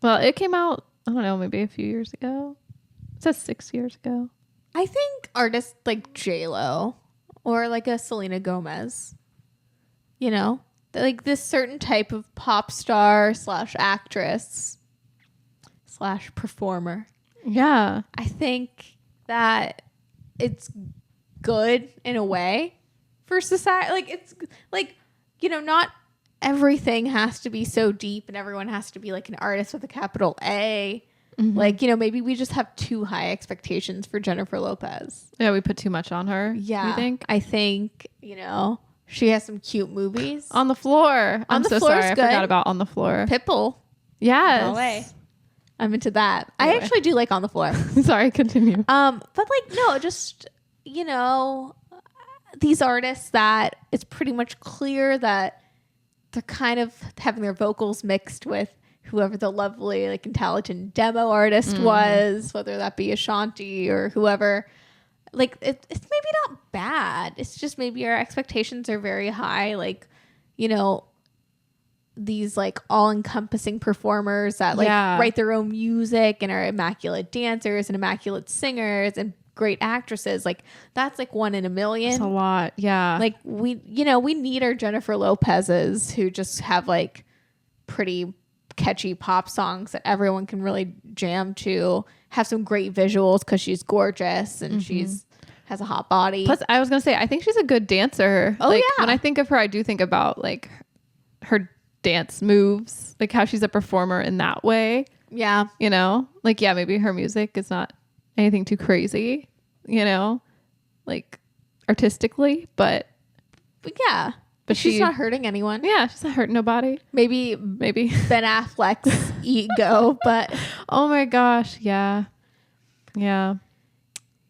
Well, it came out, I don't know, maybe a few years ago. It says 6 years ago. I think artists like J.Lo or like a Selena Gomez, you know, like this certain type of pop star / actress / performer. Yeah. I think that it's good in a way for society. Like it's like, you know, not everything has to be so deep and everyone has to be like an artist with a capital A. Mm-hmm. Like, you know, maybe we just have too high expectations for Jennifer Lopez. Yeah, we put too much on her. Yeah. You think? I think, you know, she has some cute movies. On the Floor. I'm the so Floor's sorry. I good. forgot about On the Floor. Pitbull. Yes. No way. I'm into that. Anyway. I actually do like On the Floor. Sorry, continue. But like, no, just, you know, these artists that it's pretty much clear that they're kind of having their vocals mixed with whoever the lovely, like, intelligent demo artist was, whether that be Ashanti or whoever. Like, it's maybe not bad. It's just maybe our expectations are very high. Like, you know, these like all-encompassing performers that like write their own music and are immaculate dancers and immaculate singers and great actresses. Like, that's like one in a million. It's a lot. Yeah. Like, we need our Jennifer Lopez's who just have like pretty catchy pop songs that everyone can really jam to, have some great visuals because she's gorgeous and she's has a hot body. Plus, I was going to say, I think she's a good dancer. Oh, like, yeah. When I think of her, I do think about like her dance moves, like how she's a performer in that way. Yeah. You know, like, yeah, maybe her music is not anything too crazy, you know, like artistically, but Yeah. But she's not hurting anyone. Yeah, she's not hurting nobody. Maybe Ben Affleck's ego, but oh my gosh, yeah. Yeah.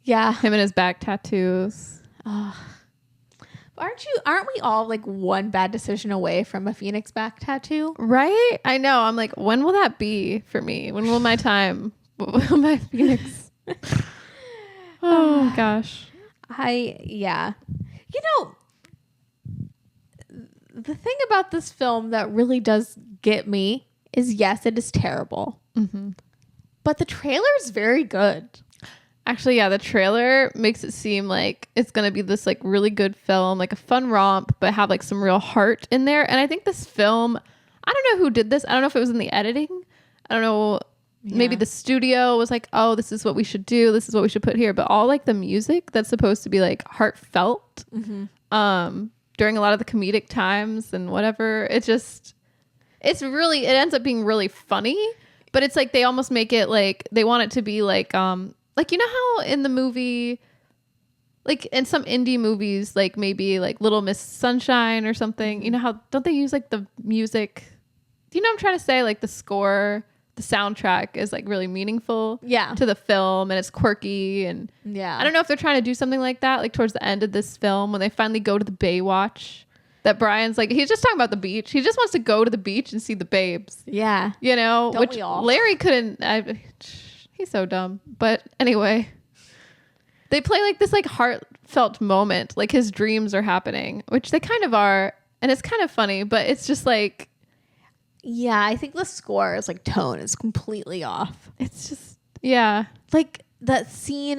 Him and his back tattoos. Aren't we all like one bad decision away from a phoenix back tattoo? Right? I know. I'm like, when will that be for me? When will my time, will my phoenix? Oh gosh. You know, the thing about this film that really does get me is, yes, it is terrible. But the trailer is very good. Actually, yeah, the trailer makes it seem like it's going to be this like really good film, like a fun romp, but have like some real heart in there. And I think this film, I don't know who did this. I don't know if it was in the editing. I don't know. Yeah. Maybe the studio was like, oh, this is what we should do. This is what we should put here. But all like the music that's supposed to be like heartfelt during a lot of the comedic times and whatever. It ends up being really funny, but it's like they almost make it like they want it to be like you know how in the movie like in some indie movies, like maybe like Little Miss Sunshine or something, you know how, don't they use like the music? Do you know what I'm trying to say? Like the score, the soundtrack is like really meaningful to the film, and it's quirky. And I don't know if they're trying to do something like that, like towards the end of this film when they finally go to the Baywatch, that Brian's like, he's just talking about the beach. He just wants to go to the beach and see the babes. Yeah. You know, Don't which Larry couldn't. He's so dumb. But anyway, they play like this like heartfelt moment, like his dreams are happening, which they kind of are. And it's kind of funny, but it's just like, yeah, I think the score's like tone is completely off. It's just, yeah. Like that scene,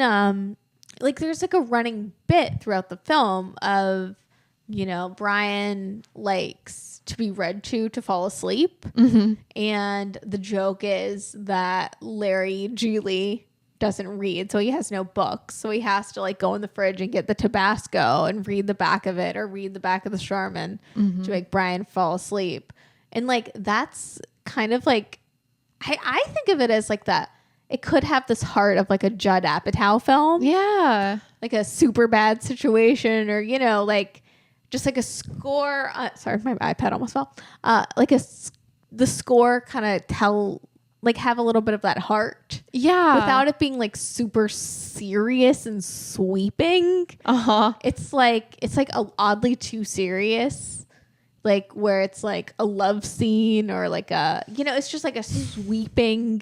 like there's like a running bit throughout the film of, you know, Brian likes to be read to fall asleep. Mm-hmm. And the joke is that Larry Gigli doesn't read, so he has no books. So he has to like go in the fridge and get the Tabasco and read the back of it, or read the back of the Charmin to make Brian fall asleep. And like, that's kind of like, I think of it as like that. It could have this heart of like a Judd Apatow film. Yeah. Like a super bad situation, or, you know, like just like a score. Sorry, my iPad almost fell. The score kind of have a little bit of that heart. Yeah. Without it being like super serious and sweeping. Uh-huh. It's like oddly too serious. Like where it's like a love scene, or like a, you know, it's just like a sweeping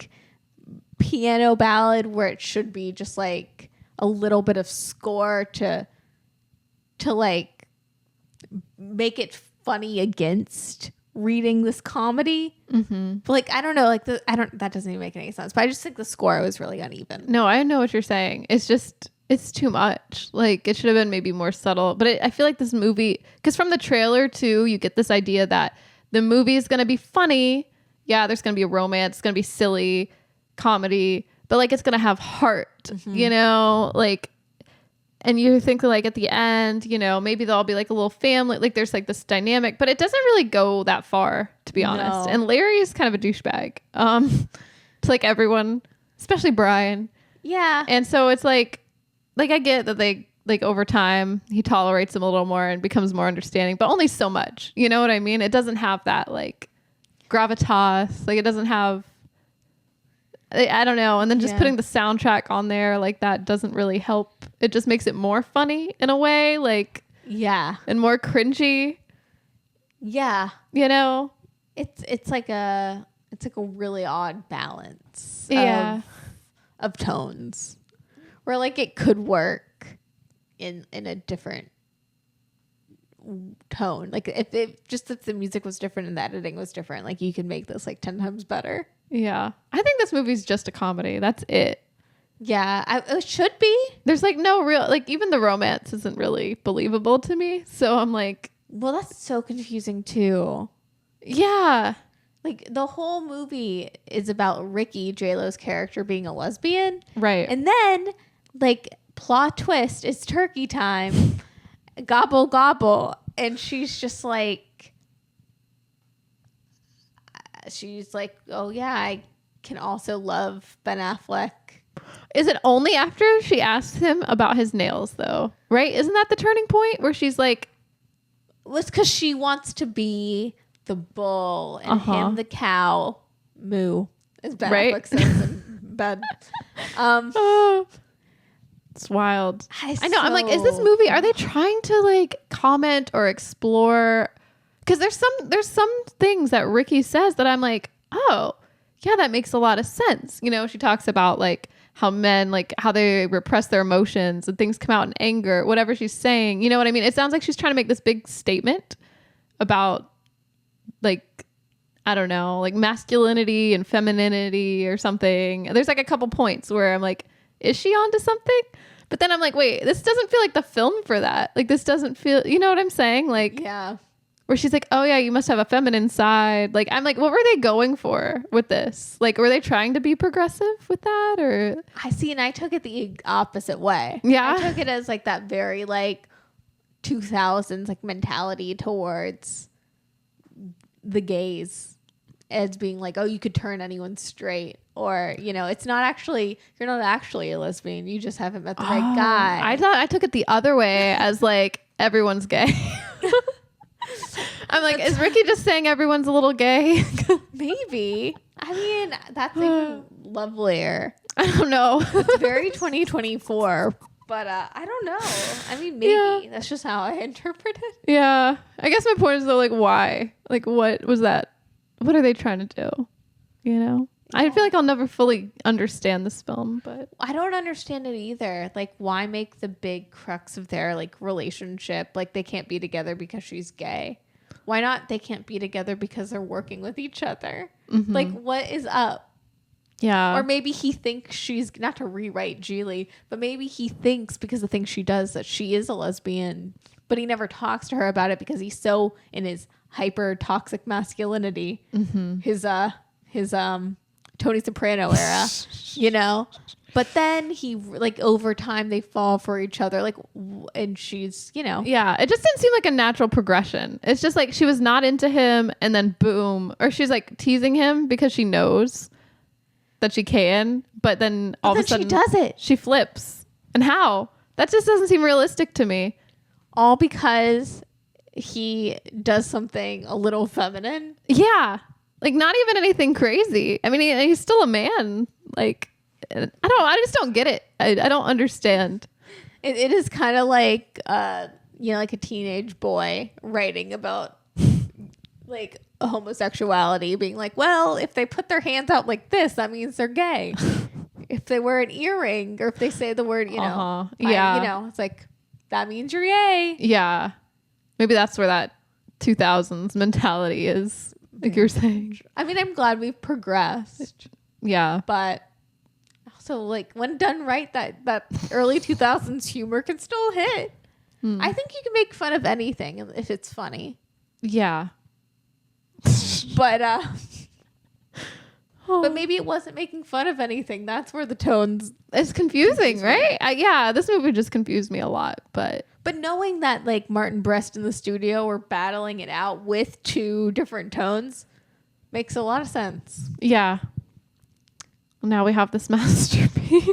piano ballad where it should be just like a little bit of score to like make it funny against reading this comedy. Mm-hmm. But like, I don't know, like that doesn't even make any sense. But I just think the score was really uneven. No, I know what you're saying. It's just, it's too much. Like it should have been maybe more subtle. But I feel like this movie, because from the trailer too, you get this idea that the movie is going to be funny. Yeah, there's going to be a romance. It's going to be silly comedy, but like it's going to have heart, you know, like, and you think like at the end, you know, maybe they'll all be like a little family. Like there's like this dynamic, but it doesn't really go that far, to be honest. And Larry is kind of a douchebag to like everyone, especially Brian. Yeah. And so it's like I get that they like over time he tolerates him a little more and becomes more understanding, but only so much. You know what I mean? It doesn't have that like gravitas. Like it doesn't have, I don't know. And then just putting the soundtrack on there like that doesn't really help. It just makes it more funny in a way, like, yeah, and more cringy. Yeah. You know, it's like a really odd balance of tones where like it could work in a different tone. Like if the music was different and the editing was different, like you could make this like 10 times better. Yeah. I think this movie's just a comedy. That's it. Yeah, it should be. There's like no real, like even the romance isn't really believable to me. So I'm like, well, that's so confusing too. Yeah. Like the whole movie is about Ricky, J.Lo's character, being a lesbian. Right. And then like plot twist, it's turkey time. Gobble, gobble. And she's just like, oh yeah, I can also love Ben Affleck. Is it only after she asks him about his nails though? Right? Isn't that the turning point where she's like, well, it's because she wants to be the bull and him the cow. Moo, as Ben Affleck says in bed. It's wild. I know. I'm like, is this movie, are they trying to like comment or explore? Because there's some things that Ricky says that I'm like, oh yeah, that makes a lot of sense. You know, she talks about like how men, like how they repress their emotions and things come out in anger, whatever she's saying. You know what I mean? It sounds like she's trying to make this big statement about like, I don't know, like masculinity and femininity or something. There's like a couple points where I'm like, is she onto something? But then I'm like, wait, this doesn't feel like the film for that. Like this doesn't feel, you know what I'm saying? Like, yeah. Where she's like, oh yeah, you must have a feminine side. Like, I'm like, what were they going for with this? Like, were they trying to be progressive with that? Or I see, and I took it the opposite way. Yeah. I took it as like that very like 2000s like mentality towards the gays as being like, oh, you could turn anyone straight. or it's not actually, you're not actually a lesbian, you just haven't met the right guy. I took it the other way as like everyone's gay. I'm like, is Ricky just saying everyone's a little gay? Maybe. I mean, that's even lovelier. I don't know. It's very 2024, but I don't know. I mean, maybe that's just how I interpret it. Yeah, I guess my point is though, like, why? Like, what was that? What are they trying to do? I feel like I'll never fully understand this film, but I don't understand it either. Like, why make the big crux of their like relationship like they can't be together because she's gay? Why not they can't be together because they're working with each other? Mm-hmm. Like, what is up? Yeah. Or maybe he thinks she's, not to rewrite Gigli, but maybe he thinks because of the things she does that she is a lesbian, but he never talks to her about it because he's so in his hyper toxic masculinity, his Tony Soprano era, But then he, like, over time they fall for each other, like, and she's, Yeah, it just didn't seem like a natural progression. It's just like she was not into him and then boom. Or she's like teasing him because she knows that she can, but then all of a sudden she does it. She flips. And how? That just doesn't seem realistic to me. All because he does something a little feminine. Yeah. Like, not even anything crazy. I mean, he's still a man. Like, I just don't get it. I don't understand. It is kind of like, like a teenage boy writing about like homosexuality, being like, well, if they put their hands out like this, that means they're gay. If they wear an earring or if they say the word, it's like, that means you're gay. Yeah. Maybe that's where that 2000s mentality is, like you're saying. I mean, I'm glad we've progressed. Yeah. But also, like, when done right, that early 2000s humor can still hit. I think you can make fun of anything if it's funny. Yeah. But but maybe it wasn't making fun of anything. That's where the tones... It's confusing, right? This movie just confused me a lot, but knowing that, like, Martin Brest in the studio were battling it out with two different tones makes a lot of sense. Yeah. Now we have this masterpiece.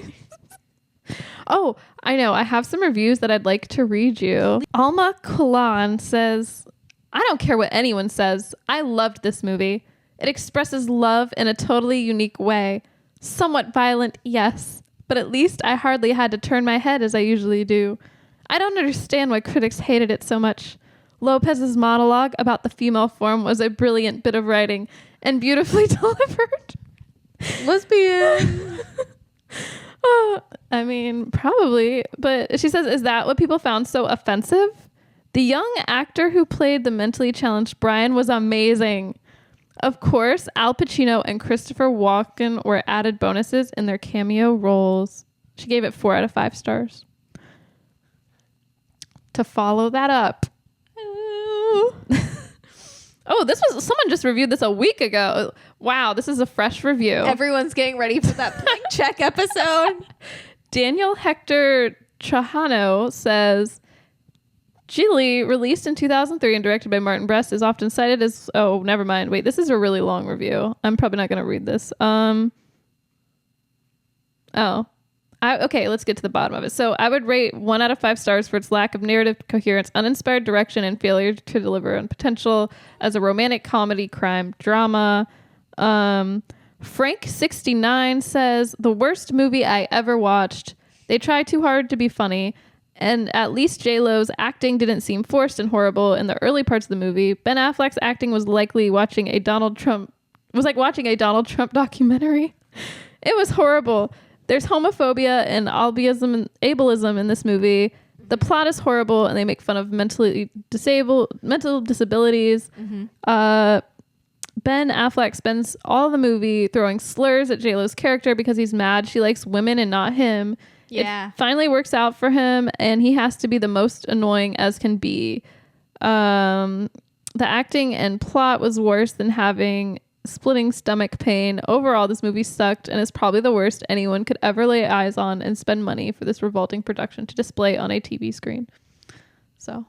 Oh, I know. I have some reviews that I'd like to read you. Alma Kulan says, I don't care what anyone says. I loved this movie. It expresses love in a totally unique way. Somewhat violent, yes, but at least I hardly had to turn my head as I usually do. I don't understand why critics hated it so much. Lopez's monologue about the female form was a brilliant bit of writing and beautifully delivered. Lesbian. I mean, probably, but she says, is that what people found so offensive? The young actor who played the mentally challenged Brian was amazing. Of course, Al Pacino and Christopher Walken were added bonuses in their cameo roles. She gave it 4 out of 5 stars. To follow that up. Oh, someone just reviewed this a week ago. Wow, this is a fresh review. Everyone's getting ready for that blank check episode. Daniel Hector Trajano says, Gigli, released in 2003 and directed by Martin Brest, is often cited as... Oh, never mind. Wait, this is a really long review. I'm probably not going to read this. Okay, let's get to the bottom of it. So I would rate 1 out of 5 stars for its lack of narrative coherence, uninspired direction, and failure to deliver on potential as a romantic comedy crime drama. Frank69 says, the worst movie I ever watched. They try too hard to be funny, and at least J.Lo's acting didn't seem forced and horrible in the early parts of the movie. Ben Affleck's acting was like watching a Donald Trump documentary. It was horrible. There's homophobia and ableism in this movie. The plot is horrible, and they make fun of mental disabilities. Mm-hmm. Ben Affleck spends all the movie throwing slurs at J.Lo's character because he's mad she likes women and not him. Yeah. It finally works out for him, and he has to be the most annoying as can be. The acting and plot was worse than having splitting stomach pain. Overall, this movie sucked and is probably the worst anyone could ever lay eyes on and spend money for this revolting production to display on a TV screen. So.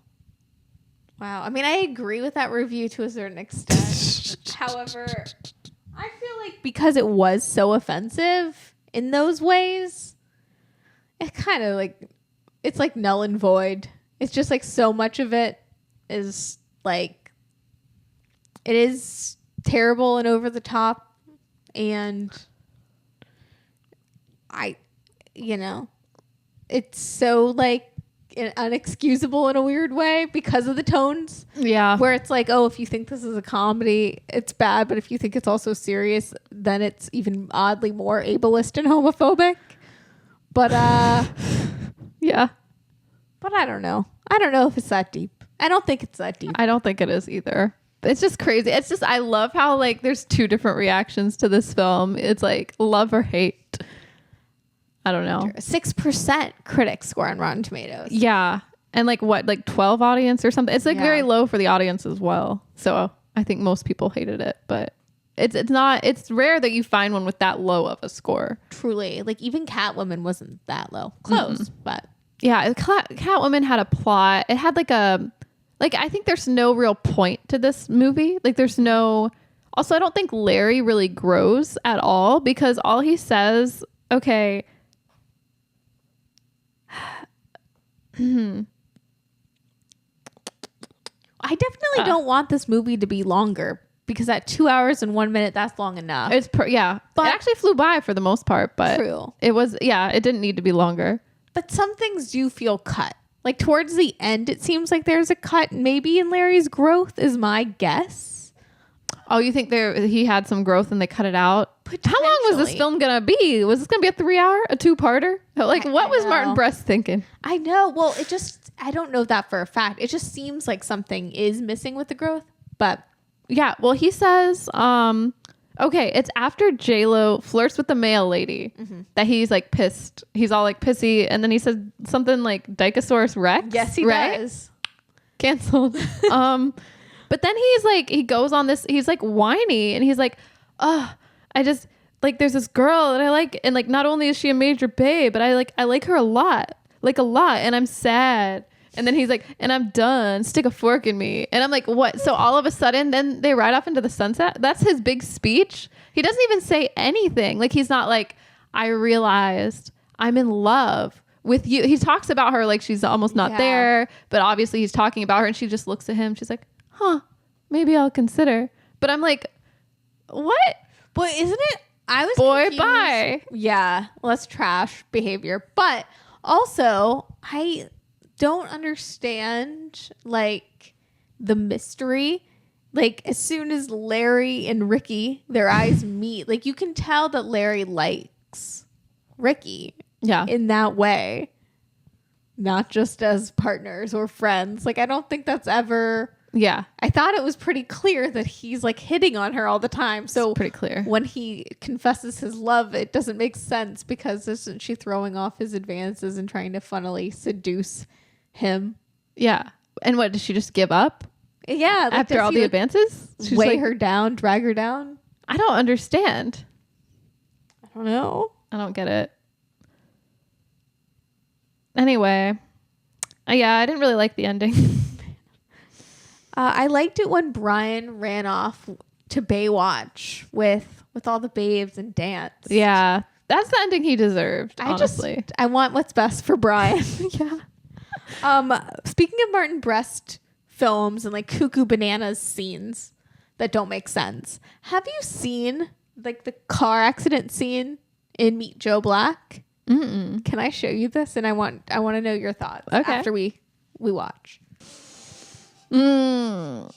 Wow. I mean, I agree with that review to a certain extent. However, I feel like because it was so offensive in those ways, it kind of like, it's like null and void. It's just like so much of it is like, it is terrible and over the top. And it's so like unexcusable in a weird way because of the tones. Yeah. Where it's like, oh, if you think this is a comedy, it's bad. But if you think it's also serious, then it's even oddly more ableist and homophobic. But, yeah. But I don't know. I don't know if it's that deep. I don't think it's that deep. I don't think it is either. It's just crazy. It's just, I love how like there's two different reactions to this film. It's like love or hate. I don't know. 6% critic score on Rotten Tomatoes. Yeah. And like what, like 12 audience or something? It's like very low for the audience as well. So I think most people hated it, but it's rare that you find one with that low of a score. Truly. Like even Catwoman wasn't that low. Close, but. Yeah. Catwoman had a plot. It had I think there's no real point to this movie. Like there's no, also I don't think Larry really grows at all because all he says, okay, I definitely don't want this movie to be longer because at 2 hours and 1 minute, that's long enough. But it actually flew by for the most part, but true. It was, it didn't need to be longer. But some things do feel cut. Like towards the end, it seems like there's a cut maybe in Larry's growth is my guess. Oh, you think he had some growth and they cut it out? How long was this film going to be? Was this going to be a 3 hour, a 2-parter? Like what was Martin Brest thinking? I know. Well, I don't know that for a fact. It just seems like something is missing with the growth, but yeah. Well, he says, okay, it's after J.Lo flirts with the mail lady that he's like pissed. He's all like pissy. And then he says something like Dicosaurus Rex. Yes, he does. Canceled. But then he goes on this, he's like whiny and he's like, oh, I just like, there's this girl that I like. And like, not only is she a major babe, but I like her a lot. And I'm sad. And then he's like, and I'm done. Stick a fork in me. And I'm like, what? So all of a sudden, then they ride off into the sunset. That's his big speech. He doesn't even say anything. Like, he's not like, I realized I'm in love with you. He talks about her like she's almost not there. But obviously he's talking about her and she just looks at him. She's like, huh, maybe I'll consider. But I'm like, what? But isn't it? I was boy, confused. bye. Yeah, less trash behavior. But also, I don't understand like the mystery. Like as soon as Larry and Ricky, their eyes meet, like you can tell that Larry likes Ricky. Yeah. In that way. Not just as partners or friends. Like I don't think that's ever. Yeah. I thought it was pretty clear that he's like hitting on her all the time. So it's pretty clear. When he confesses his love, it doesn't make sense because isn't she throwing off his advances and trying to funnily seduce him? Yeah. And what, did she just give up? Yeah. Like, after all the advances? She's weigh her down, drag her down? I don't understand. I don't know. I don't get it. Anyway. Yeah, I didn't really like the ending. I liked it when Brian ran off to Baywatch with all the babes and danced. Yeah. That's the ending he deserved, honestly. I want what's best for Brian. Yeah. Speaking of Martin Brest films and like cuckoo bananas scenes that don't make sense, have you seen like the car accident scene in Meet Joe Black? Mm-mm. Can I show you this? And I want to know your thoughts after we watch. Wait, no.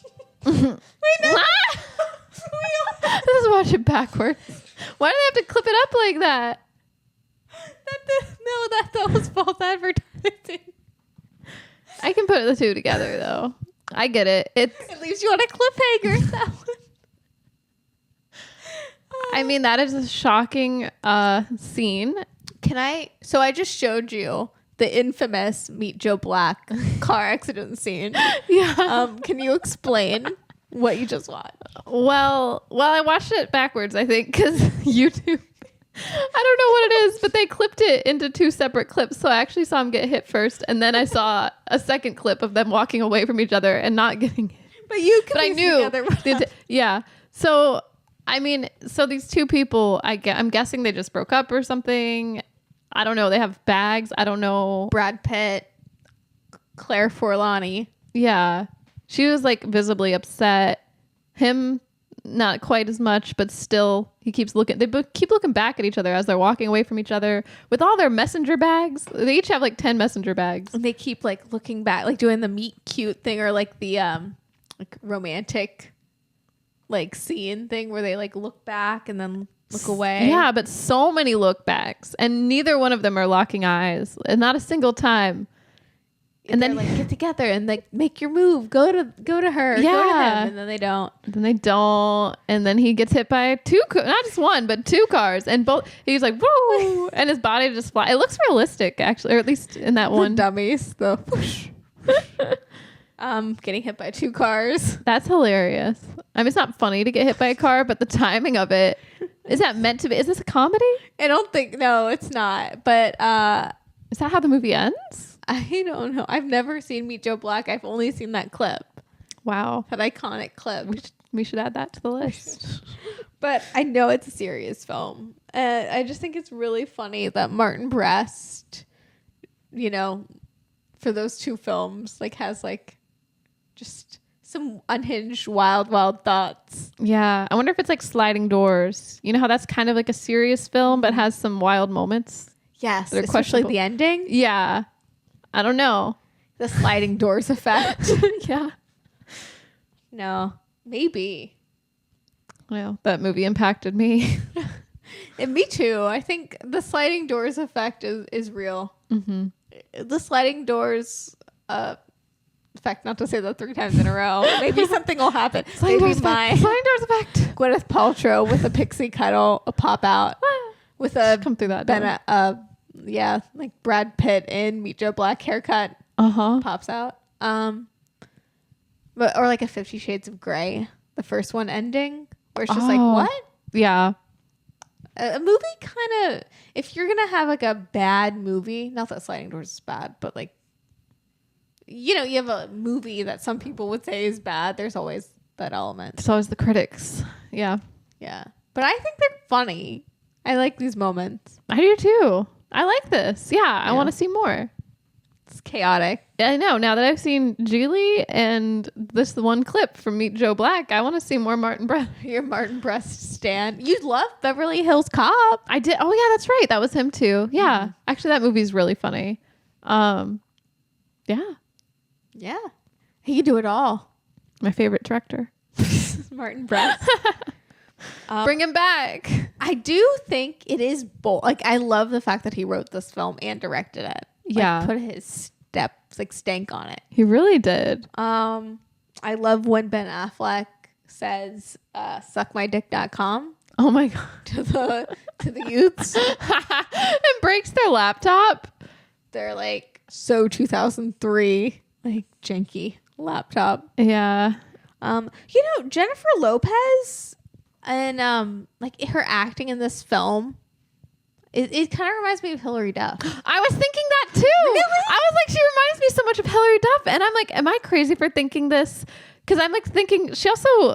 Let's watch it backwards. Why do they have to clip it up like that? That was false advertising. I can put the two together though. I get it. It leaves you on a cliffhanger. That one. I mean, that is a shocking scene. So I just showed you the infamous Meet Joe Black car accident scene. Yeah. Can you explain what you just watched? Well, I watched it backwards, I think, because YouTube, I don't know what it is, but they clipped it into 2 separate clips. So I actually saw him get hit first. And then I saw a second clip of them walking away from each other and not getting hit. But you could I knew. Yeah. So I mean, so these two people, I'm guessing they just broke up or something. I don't know. They have bags. I don't know. Brad Pitt, Claire Forlani. Yeah. She was like visibly upset. Him, not quite as much, but still, he keeps looking. They keep looking back at each other as they're walking away from each other with all their messenger bags. They each have like 10 messenger bags. And they keep like looking back, like doing the meet cute thing, or like the like romantic like scene thing where they like look back and then look away. Yeah, but so many look backs, and neither one of them are locking eyes, and not a single time. And then like get together and like make your move. Go to her. Go to him. And then they don't. And then he gets hit by not just one, but two cars, and both. He's like woo, and his body just flies. It looks realistic, actually, or at least in that one. Dummies, the whoosh. Getting hit by two cars. That's hilarious. I mean, it's not funny to get hit by a car, but the timing of it, is that meant to be? Is this a comedy? I don't think. No, it's not. But is that how the movie ends? I don't know. I've never seen Meet Joe Black. I've only seen that clip. Wow. That iconic clip. We should add that to the list. But I know it's a serious film. I just think it's really funny that Martin Brest, you know, for those two films, like has like just some unhinged, wild thoughts. Yeah. I wonder if it's like Sliding Doors. You know how that's kind of like a serious film, but has some wild moments? Yes. Especially the ending. Yeah. I don't know. The sliding doors effect. Yeah. No, maybe. Well, that movie impacted me. And me too. I think the sliding doors effect is real. Mm-hmm. The sliding doors effect, not to say that 3 times in a row. Maybe something will happen. Sliding doors effect. Gwyneth Paltrow with a pixie cut will pop out. With a come through that yeah, like Brad Pitt in Meet Joe Black haircut pops out. But or like a 50 Shades of Grey, the first one ending, where it's just like, what? Yeah. A movie kind of, if you're gonna have like a bad movie, not that Sliding Doors is bad, but like, you know, you have a movie that some people would say is bad. There's always that element. It's always the critics. Yeah. Yeah. But I think they're funny. I like these moments. I do too. I like this. Yeah. I want to see more. It's chaotic. I know. Now that I've seen Gigli and this one clip from Meet Joe Black, I want to see more Martin Brest. Your Martin Brest stan. You love Beverly Hills Cop. I did. Oh yeah, that's right. That was him too. Yeah. Mm-hmm. Actually, that movie's really funny. Yeah. Yeah. He can do it all. My favorite director. Martin Brest. Bring him back. I do think it is bold. Like, I love the fact that he wrote this film and directed it. Yeah. Like, put his stank on it. He really did. I love when Ben Affleck says, suckmydick.com. Oh my God. To the youths. And breaks their laptop. They're like, so 2003, like, janky laptop. Yeah. You know, Jennifer Lopez and like her acting in this film, it kind of reminds me of Hilary Duff. I was thinking that too. Really? I was like, she reminds me so much of Hilary Duff, and I'm like, am I crazy for thinking this? Because I'm like thinking she also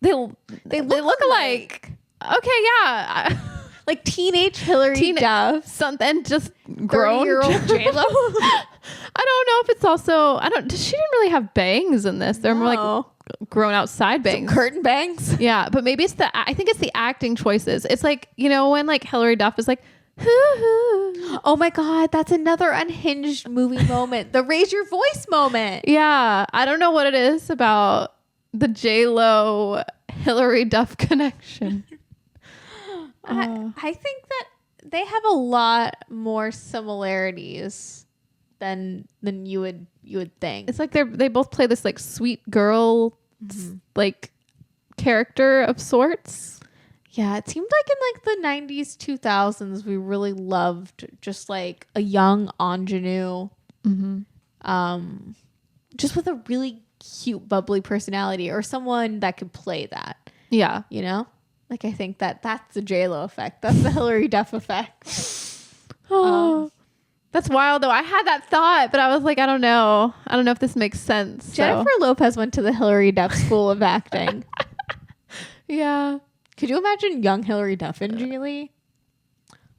they look alike. Okay, yeah. Like teenage Hilary Duff, something just grown 30-year-old J.Lo. I don't know if it's also she didn't really have bangs in this. They're more like grown out side bangs. Some curtain bangs. Yeah, but maybe I think it's the acting choices. It's like, you know, when like Hilary Duff is like, hoo-hoo. Oh my God, that's another unhinged movie moment. The raise your voice moment. Yeah, I don't know what it is about the J.Lo Hilary Duff connection. I think that they have a lot more similarities than you would think. It's like they both play this like sweet girl like character of sorts. Yeah, it seemed like in like the 90s, 2000s, we really loved just like a young ingenue, just with a really cute, bubbly personality, or someone that could play that. Yeah, you know. Like, I think that's the J.Lo effect. That's the Hilary Duff effect. That's wild, though. I had that thought, but I was like, I don't know. I don't know if this makes sense. Jennifer Lopez went to the Hilary Duff School of Acting. Yeah. Could you imagine young Hilary Duff and Gigli?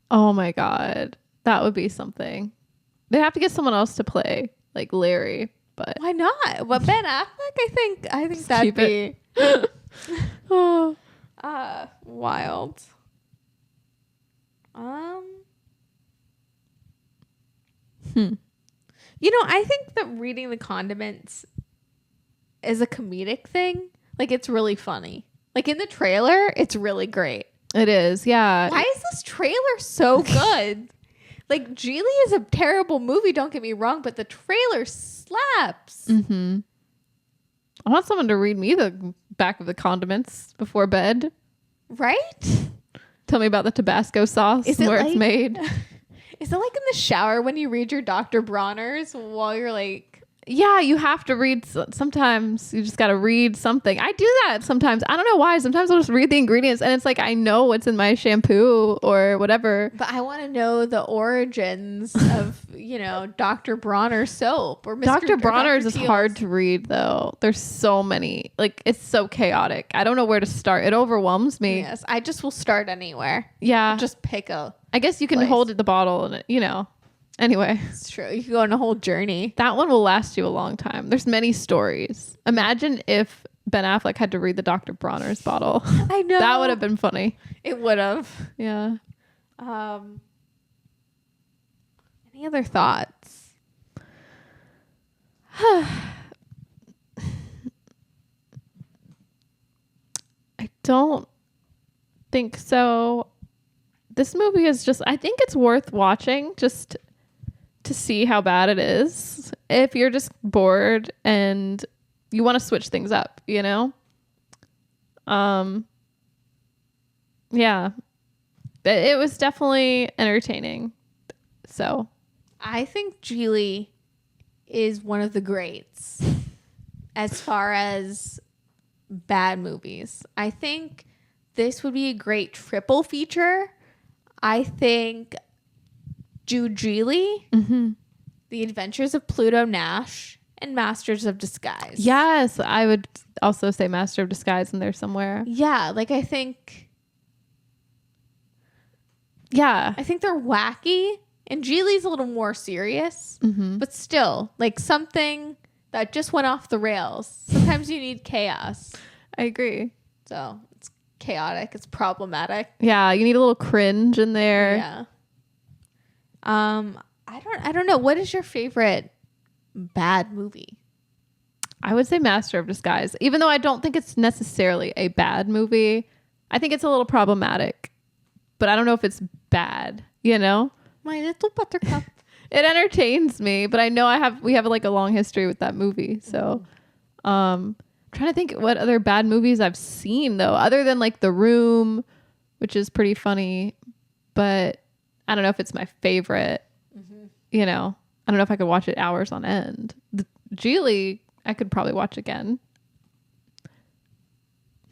Oh my God. That would be something. They have to get someone else to play, like Larry, but Why not? Well, Ben Affleck, I think that'd keep be oh. wild. You know, I think that reading the condiments is a comedic thing. Like, it's really funny. Like, in the trailer, it's really great. It is, yeah. Why is this trailer so good? Like, Gigli is a terrible movie, don't get me wrong, but the trailer slaps. Mm-hmm. I want someone to read me the back of the condiments before bed. Right? Tell me about the Tabasco sauce and where it's made. Is it like in the shower when you read your Dr. Bronner's while you're like... Yeah, you have to read. Sometimes you just got to read something. I do that sometimes. I don't know why. Sometimes I'll just read the ingredients and it's like, I know what's in my shampoo or whatever. But I want to know the origins of, you know, Dr. Bronner's soap or Mr. Dr. Bronner's is Teal's. hard to read though. There's so many. Like, it's so chaotic. I don't know where to start. It overwhelms me. Yes, I just will start anywhere. Yeah. Just pick a... I guess you can hold the bottle and, you know. Anyway. It's true. You can go on a whole journey. That one will last you a long time. There's many stories. Imagine if Ben Affleck had to read the Dr. Bronner's bottle. I know. That would have been funny. It would have. Yeah. Any other thoughts? I don't think so. This movie is just, I think it's worth watching just to see how bad it is. If you're just bored and you want to switch things up, you know? Yeah. It was definitely entertaining. So I think Gigli is one of the greats as far as bad movies. I think this would be a great triple feature. I think Gigli, The Adventures of Pluto Nash, and Masters of Disguise. yes, I would also say Master of Disguise in there somewhere. Yeah, like I think Yeah. they're wacky, and Gigli's a little more serious, but still, like something that just went off the rails. Sometimes you need chaos. I agree. So it's chaotic. It's problematic. Yeah, you need a little cringe in there. Yeah. I don't know. What is your favorite bad movie? I would say Master of Disguise, even though I don't think it's necessarily a bad movie. I think it's a little problematic, but I don't know if it's bad, you know? My Little Buttercup. It entertains me, but I know we have like a long history with that movie. So, I'm trying to think what other bad movies I've seen though, other than like The Room, which is pretty funny, but I don't know if it's my favorite. You know, I don't know if I could watch it hours on end. Gigli, I could probably watch again.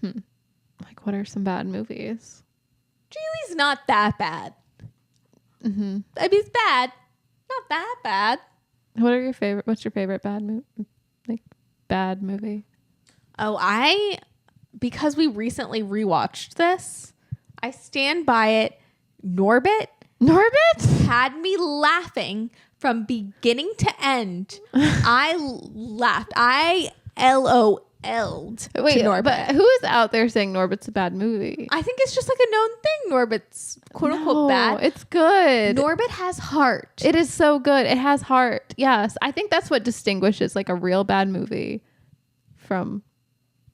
Like, what are some bad movies? Gigli's not that bad. I mean, it's bad. Not that bad. What's your favorite bad movie? Like, bad movie? Oh, because we recently rewatched this, I stand by it. Norbit had me laughing from beginning to end. I laughed. I LOL'd to Norbit. But who is out there saying Norbit's a bad movie? I think it's just like a known thing. Norbit's quote unquote bad. It's good. Norbit has heart. It is so good. It has heart. Yes. I think that's what distinguishes like a real bad movie from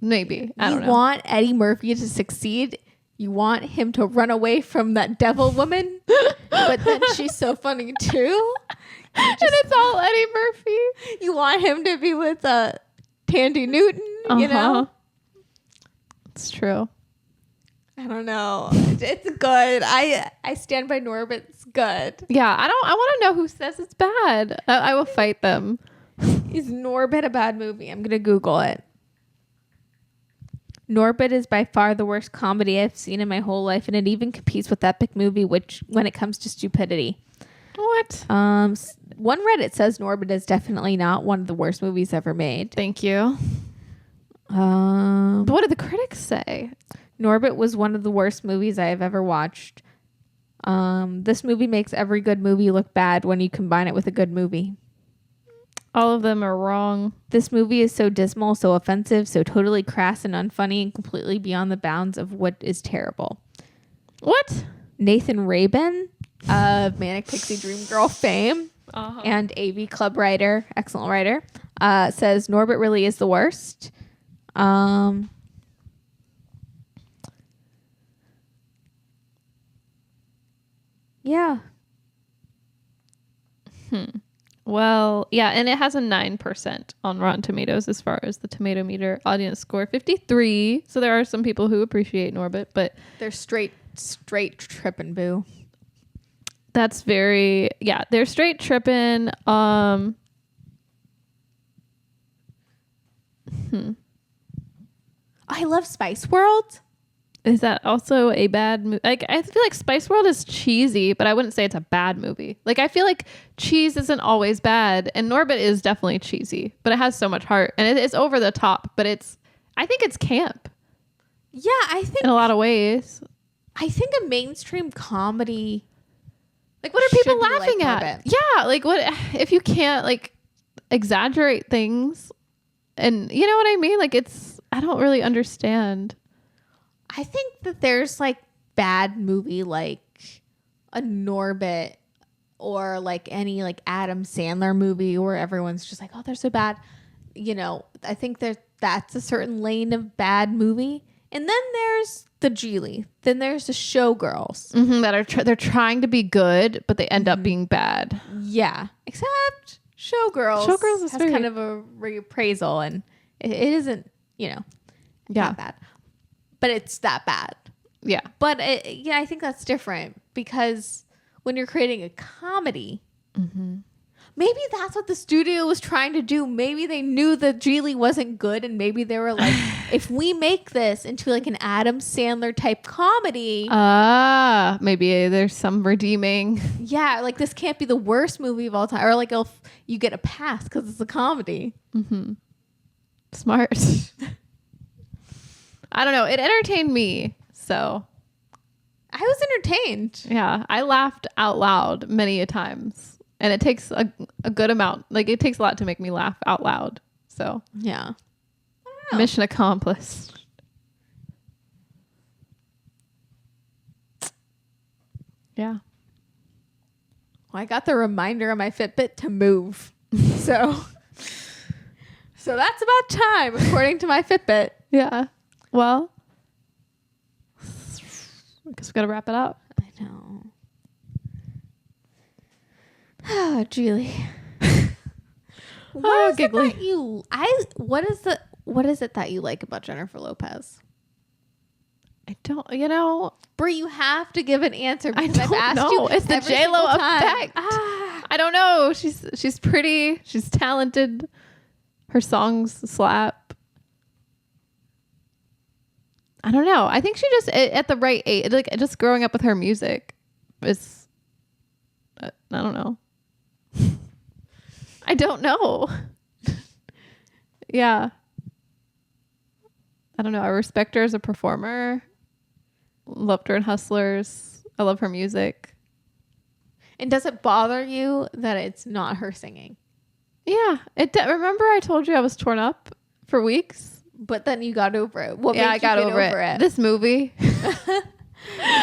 maybe. I don't know. You want Eddie Murphy to succeed. You want him to run away from that devil woman, but then she's so funny too. And it's all Eddie Murphy. You want him to be with Tandy Newton, you know? It's true. I don't know. It's good. I stand by Norbit's good. Yeah, I want to know who says it's bad. I will fight them. Is Norbit a bad movie? I'm going to Google it. Norbit is by far the worst comedy I've seen in my whole life, and it even competes with Epic Movie, which when it comes to stupidity. What? One Reddit says Norbit is definitely not one of the worst movies ever made. Thank you. But what did the critics say? Norbit was one of the worst movies I have ever watched. This movie makes every good movie look bad when you combine it with a good movie. All of them are wrong. This movie is so dismal, so offensive, so totally crass and unfunny and completely beyond the bounds of what is terrible. What? Nathan Rabin of Manic Pixie Dream Girl fame and AV Club writer, excellent writer, says Norbit really is the worst. Yeah. Well, yeah, and it has a 9% on Rotten Tomatoes as far as the tomato meter audience score. 53. So there are some people who appreciate Norbit, but They're straight tripping, boo. that's very, yeah, they're straight tripping. I love Spice World. Is that also a bad movie? Like, I feel like Spice World is cheesy, but I wouldn't say it's a bad movie. Like, I feel like cheese isn't always bad, and Norbit is definitely cheesy, but it has so much heart, and it's over the top, but I think it's camp. Yeah, I think in a lot of ways. I think a mainstream comedy. Like, what are people should be laughing like at? Norbit. Yeah, like, what if you can't like exaggerate things, and you know what I mean? Like, I don't really understand. I think that there's like bad movie like a Norbit or like any like Adam Sandler movie where everyone's just like, oh, they're so bad. You know, I think that's a certain lane of bad movie. And then there's the Gigli. Then there's the Showgirls. That are they're trying to be good, but they end up being bad. Yeah. Except Showgirls. Showgirls has kind of a reappraisal and it isn't, you know, not bad. But it's that bad. Yeah. But yeah, I think that's different because when you're creating a comedy, maybe that's what the studio was trying to do. Maybe they knew that Gigli wasn't good, and maybe they were like, if we make this into like an Adam Sandler type comedy, maybe there's some redeeming. yeah, like this can't be the worst movie of all time, or like you get a pass because it's a comedy. Smart. I don't know. It entertained me, so I was entertained. yeah, I laughed out loud many a times, and it takes a good amount. Like, it takes a lot to make me laugh out loud. So Yeah, mission accomplished. Yeah. well, I got the reminder on my Fitbit to move, so that's about time according to my Fitbit. Yeah. Well, I guess we got to wrap it up. I know. Oh, Julie. What is Gigli. it that you? What is it that you like about Jennifer Lopez? I don't. You know, Bri, you have to give an answer because I I've don't asked know. you. It's the every J.Lo single time. effect. I don't know. She's pretty. She's talented. Her songs slap. I don't know. I think she just at the right age, like just growing up with her music is. I don't know. I don't know. Yeah. I don't know. I respect her as a performer. Loved her in Hustlers. I love her music. And does it bother you that it's not her singing? Yeah. Remember I told you I was torn up for weeks? But then you got over it. What Yeah, made I you got get over it. This movie.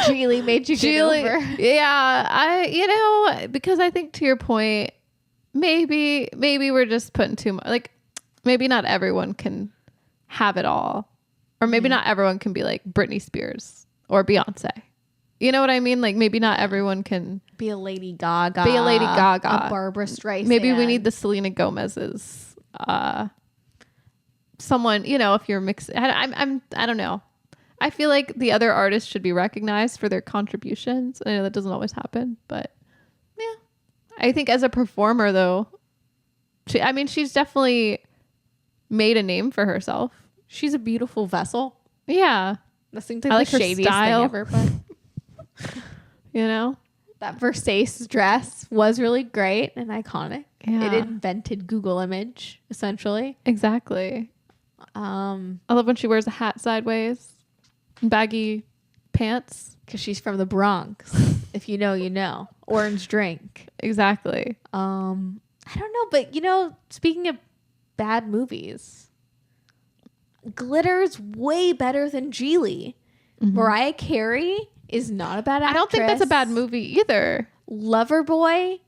Gigli made you get over it. Yeah. Because I think to your point, maybe we're just putting too much, like maybe not everyone can have it all. Or maybe not everyone can be like Britney Spears or Beyonce. You know what I mean? Like maybe not everyone can Be a Lady Gaga. A Barbara Streisand. Maybe we need the Selena Gomez's. Someone, if you're mixing, I don't know. I feel like the other artists should be recognized for their contributions. I know that doesn't always happen, but yeah. I think as a performer though, she's definitely made a name for herself. She's a beautiful vessel. Yeah. That seems I like like the her shadiest style. thing ever. But that Versace dress was really great and iconic. Yeah. It invented Google Image, essentially. Exactly. I love when she wears a hat sideways. baggy pants. Because she's from the Bronx. If you know, you know. Orange drink. Exactly. I don't know, but you know, speaking of bad movies, Glitter's way better than Gigli. Mariah Carey is not a bad actress. I don't think that's a bad movie either. Loverboy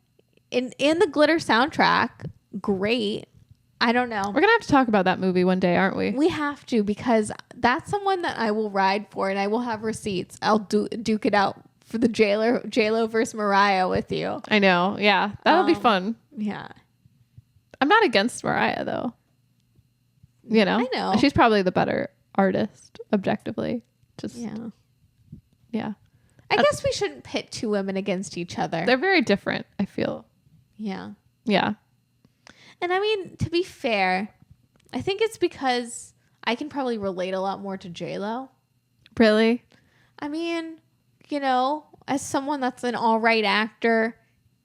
in the Glitter soundtrack, great. I don't know. We're gonna have to talk about that movie one day, aren't we? We have to, because that's someone that I will ride for, and I will have receipts. I'll duke it out for the J.Lo versus Mariah with you. I know. Yeah, that'll be fun. Yeah. I'm not against Mariah though. You know, I know. She's probably the better artist, objectively. Just yeah. I guess we shouldn't pit two women against each other. They're very different, I feel. Yeah. Yeah. And I mean, to be fair, I think it's because I can probably relate a lot more to J.Lo. Really? I mean, you know, as someone that's an all right actor,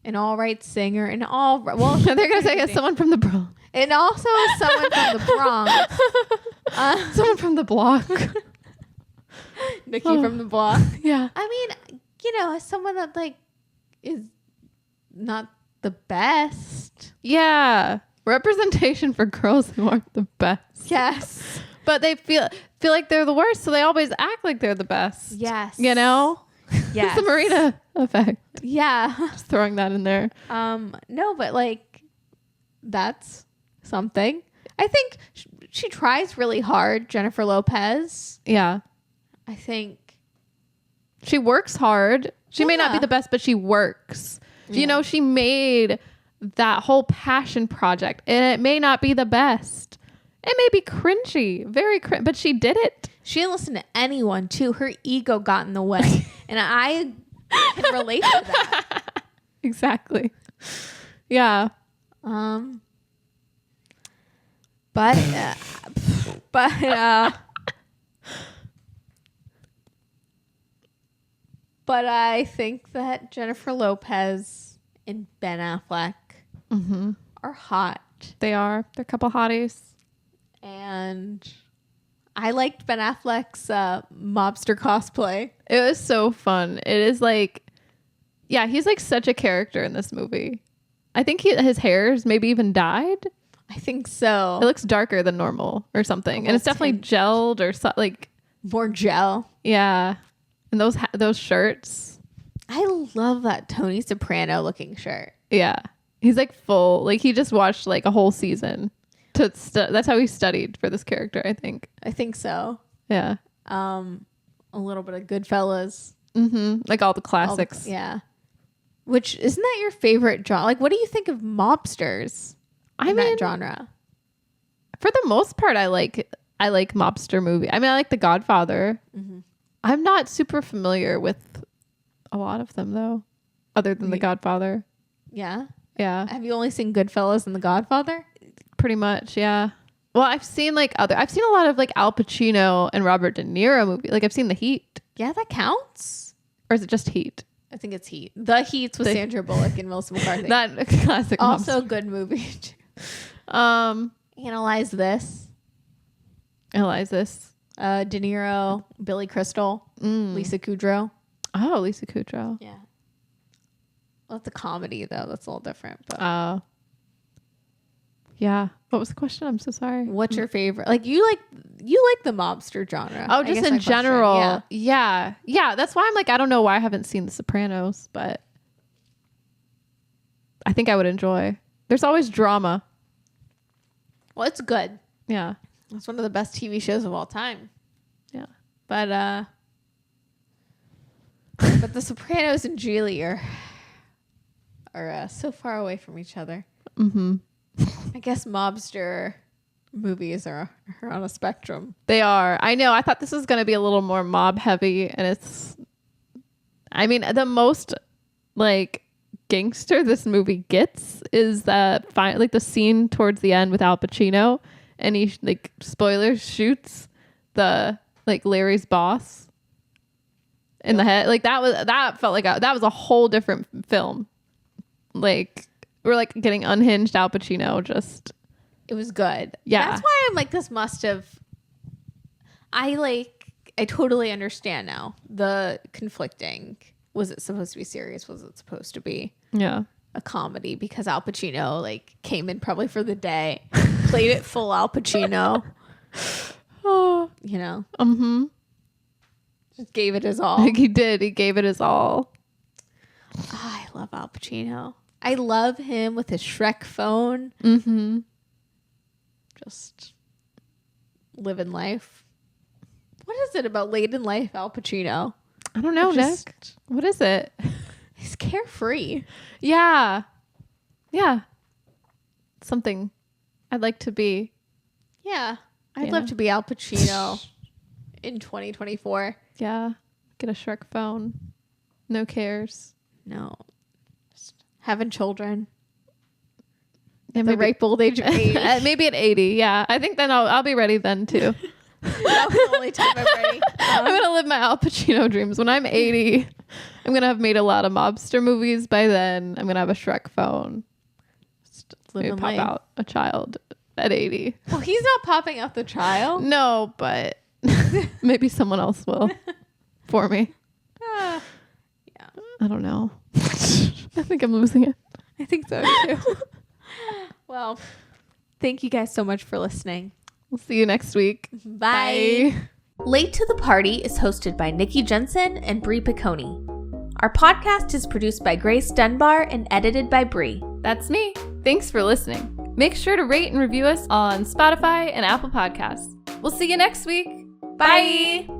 an all right singer, and well, They're gonna say it's someone from the Bronx. And also someone from the Bronx. Someone from the block. Nikki from the block. Yeah. I mean, you know, as someone that like is not the best. Yeah. Representation for girls who aren't the best. Yes. But they feel like they're the worst, so they always act like they're the best. Yes. You know? Yes. It's the Marina effect. Yeah. Just throwing that in there. No, but like that's something. I think she tries really hard, Jennifer Lopez. Yeah. I think she works hard. She may not be Yeah. the best, but she works. Yeah. You know, she made that whole passion project, and it may not be the best. It may be cringy, very cringe, but she did it. she didn't listen to anyone too. Her ego got in the way. And I can relate to that. Exactly. Yeah. But I think that Jennifer Lopez and Ben Affleck are hot. They are. They're a couple hotties. And I liked Ben Affleck's mobster cosplay. It was so fun. It is like, yeah, he's like such a character in this movie. I think his hair's maybe even dyed. I think so. It looks darker than normal or something. And it's definitely gelled or like more gel. Yeah. And those shirts. I love that Tony Soprano looking shirt. Yeah. He's like full. Like he just watched like a whole season. That's how he studied for this character, I think. I think so. Yeah. A little bit of Goodfellas. Like all the classics. Yeah. Which, isn't that your favorite genre? Like, what do you think of mobsters in that genre? For the most part, I like mobster movie. I mean, I like The Godfather. I'm not super familiar with a lot of them though, other than The Godfather. Yeah. Yeah. Have you only seen Goodfellas and The Godfather? Pretty much, yeah. Well, I've seen I've seen a lot of like Al Pacino and Robert De Niro movie. Like I've seen The Heat. Yeah, that counts. Or is it just Heat? I think it's Heat. The Heat's with Sandra Bullock and Melissa McCarthy. That classic. Also a good movie. Analyze This. De Niro, Billy Crystal, Lisa Kudrow. Oh, Lisa Kudrow. Yeah. Well, that's a comedy though. That's a little different. But. Yeah. What was the question? I'm so sorry. What's your favorite? Like you like the mobster genre. Oh, just in general. Yeah. That's why I'm like, I don't know why I haven't seen The Sopranos, but I think I would enjoy. There's always drama. Well, it's good. Yeah. It's one of the best TV shows of all time. Yeah. But The Sopranos and Gigli are so far away from each other. I guess mobster movies are on a spectrum. They are. I know. I thought this was going to be a little more mob heavy, and it's. I mean, the most like gangster this movie gets is the scene towards the end with Al Pacino, and he like spoilers shoots the like Larry's boss in the head. Like that felt like that was a whole different film. Like. We're like getting unhinged Al Pacino. It was good. Yeah. That's why I'm like, this must have. I I totally understand now the conflicting. Was it supposed to be serious? Was it supposed to be a comedy? Because Al Pacino like came in probably for the day, played it full Al Pacino. You know, just gave it his all. Like he did. He gave it his all. Oh, I love Al Pacino. I love him with his Shrek phone. Just living life. What is it about late in life, Al Pacino? I don't know, Nick. What is it? He's carefree. Yeah. Something I'd like to be. Yeah. I'd love to be Al Pacino in 2024. Yeah. Get a Shrek phone. No cares. No. Just having children. Yeah, the ripe old age of age. Maybe at 80. Yeah. I think then I'll be ready then too. That's the only time I'm ready. I'm going to live my Al Pacino dreams. When I'm 80, I'm going to have made a lot of mobster movies by then. I'm going to have a Shrek phone. Maybe pop out a child at 80. Well, he's not popping out the child. No, but maybe someone else will for me. Yeah. I don't know. I think I'm losing it. I think so too. Well, thank you guys so much for listening. We'll see you next week. Bye. Late to the Party is hosted by Nikki Jensen and Bri Picconi. Our podcast is produced by Grace Dunbar and edited by Bri. That's me. Thanks for listening. Make sure to rate and review us on Spotify and Apple Podcasts. We'll see you next week. Bye.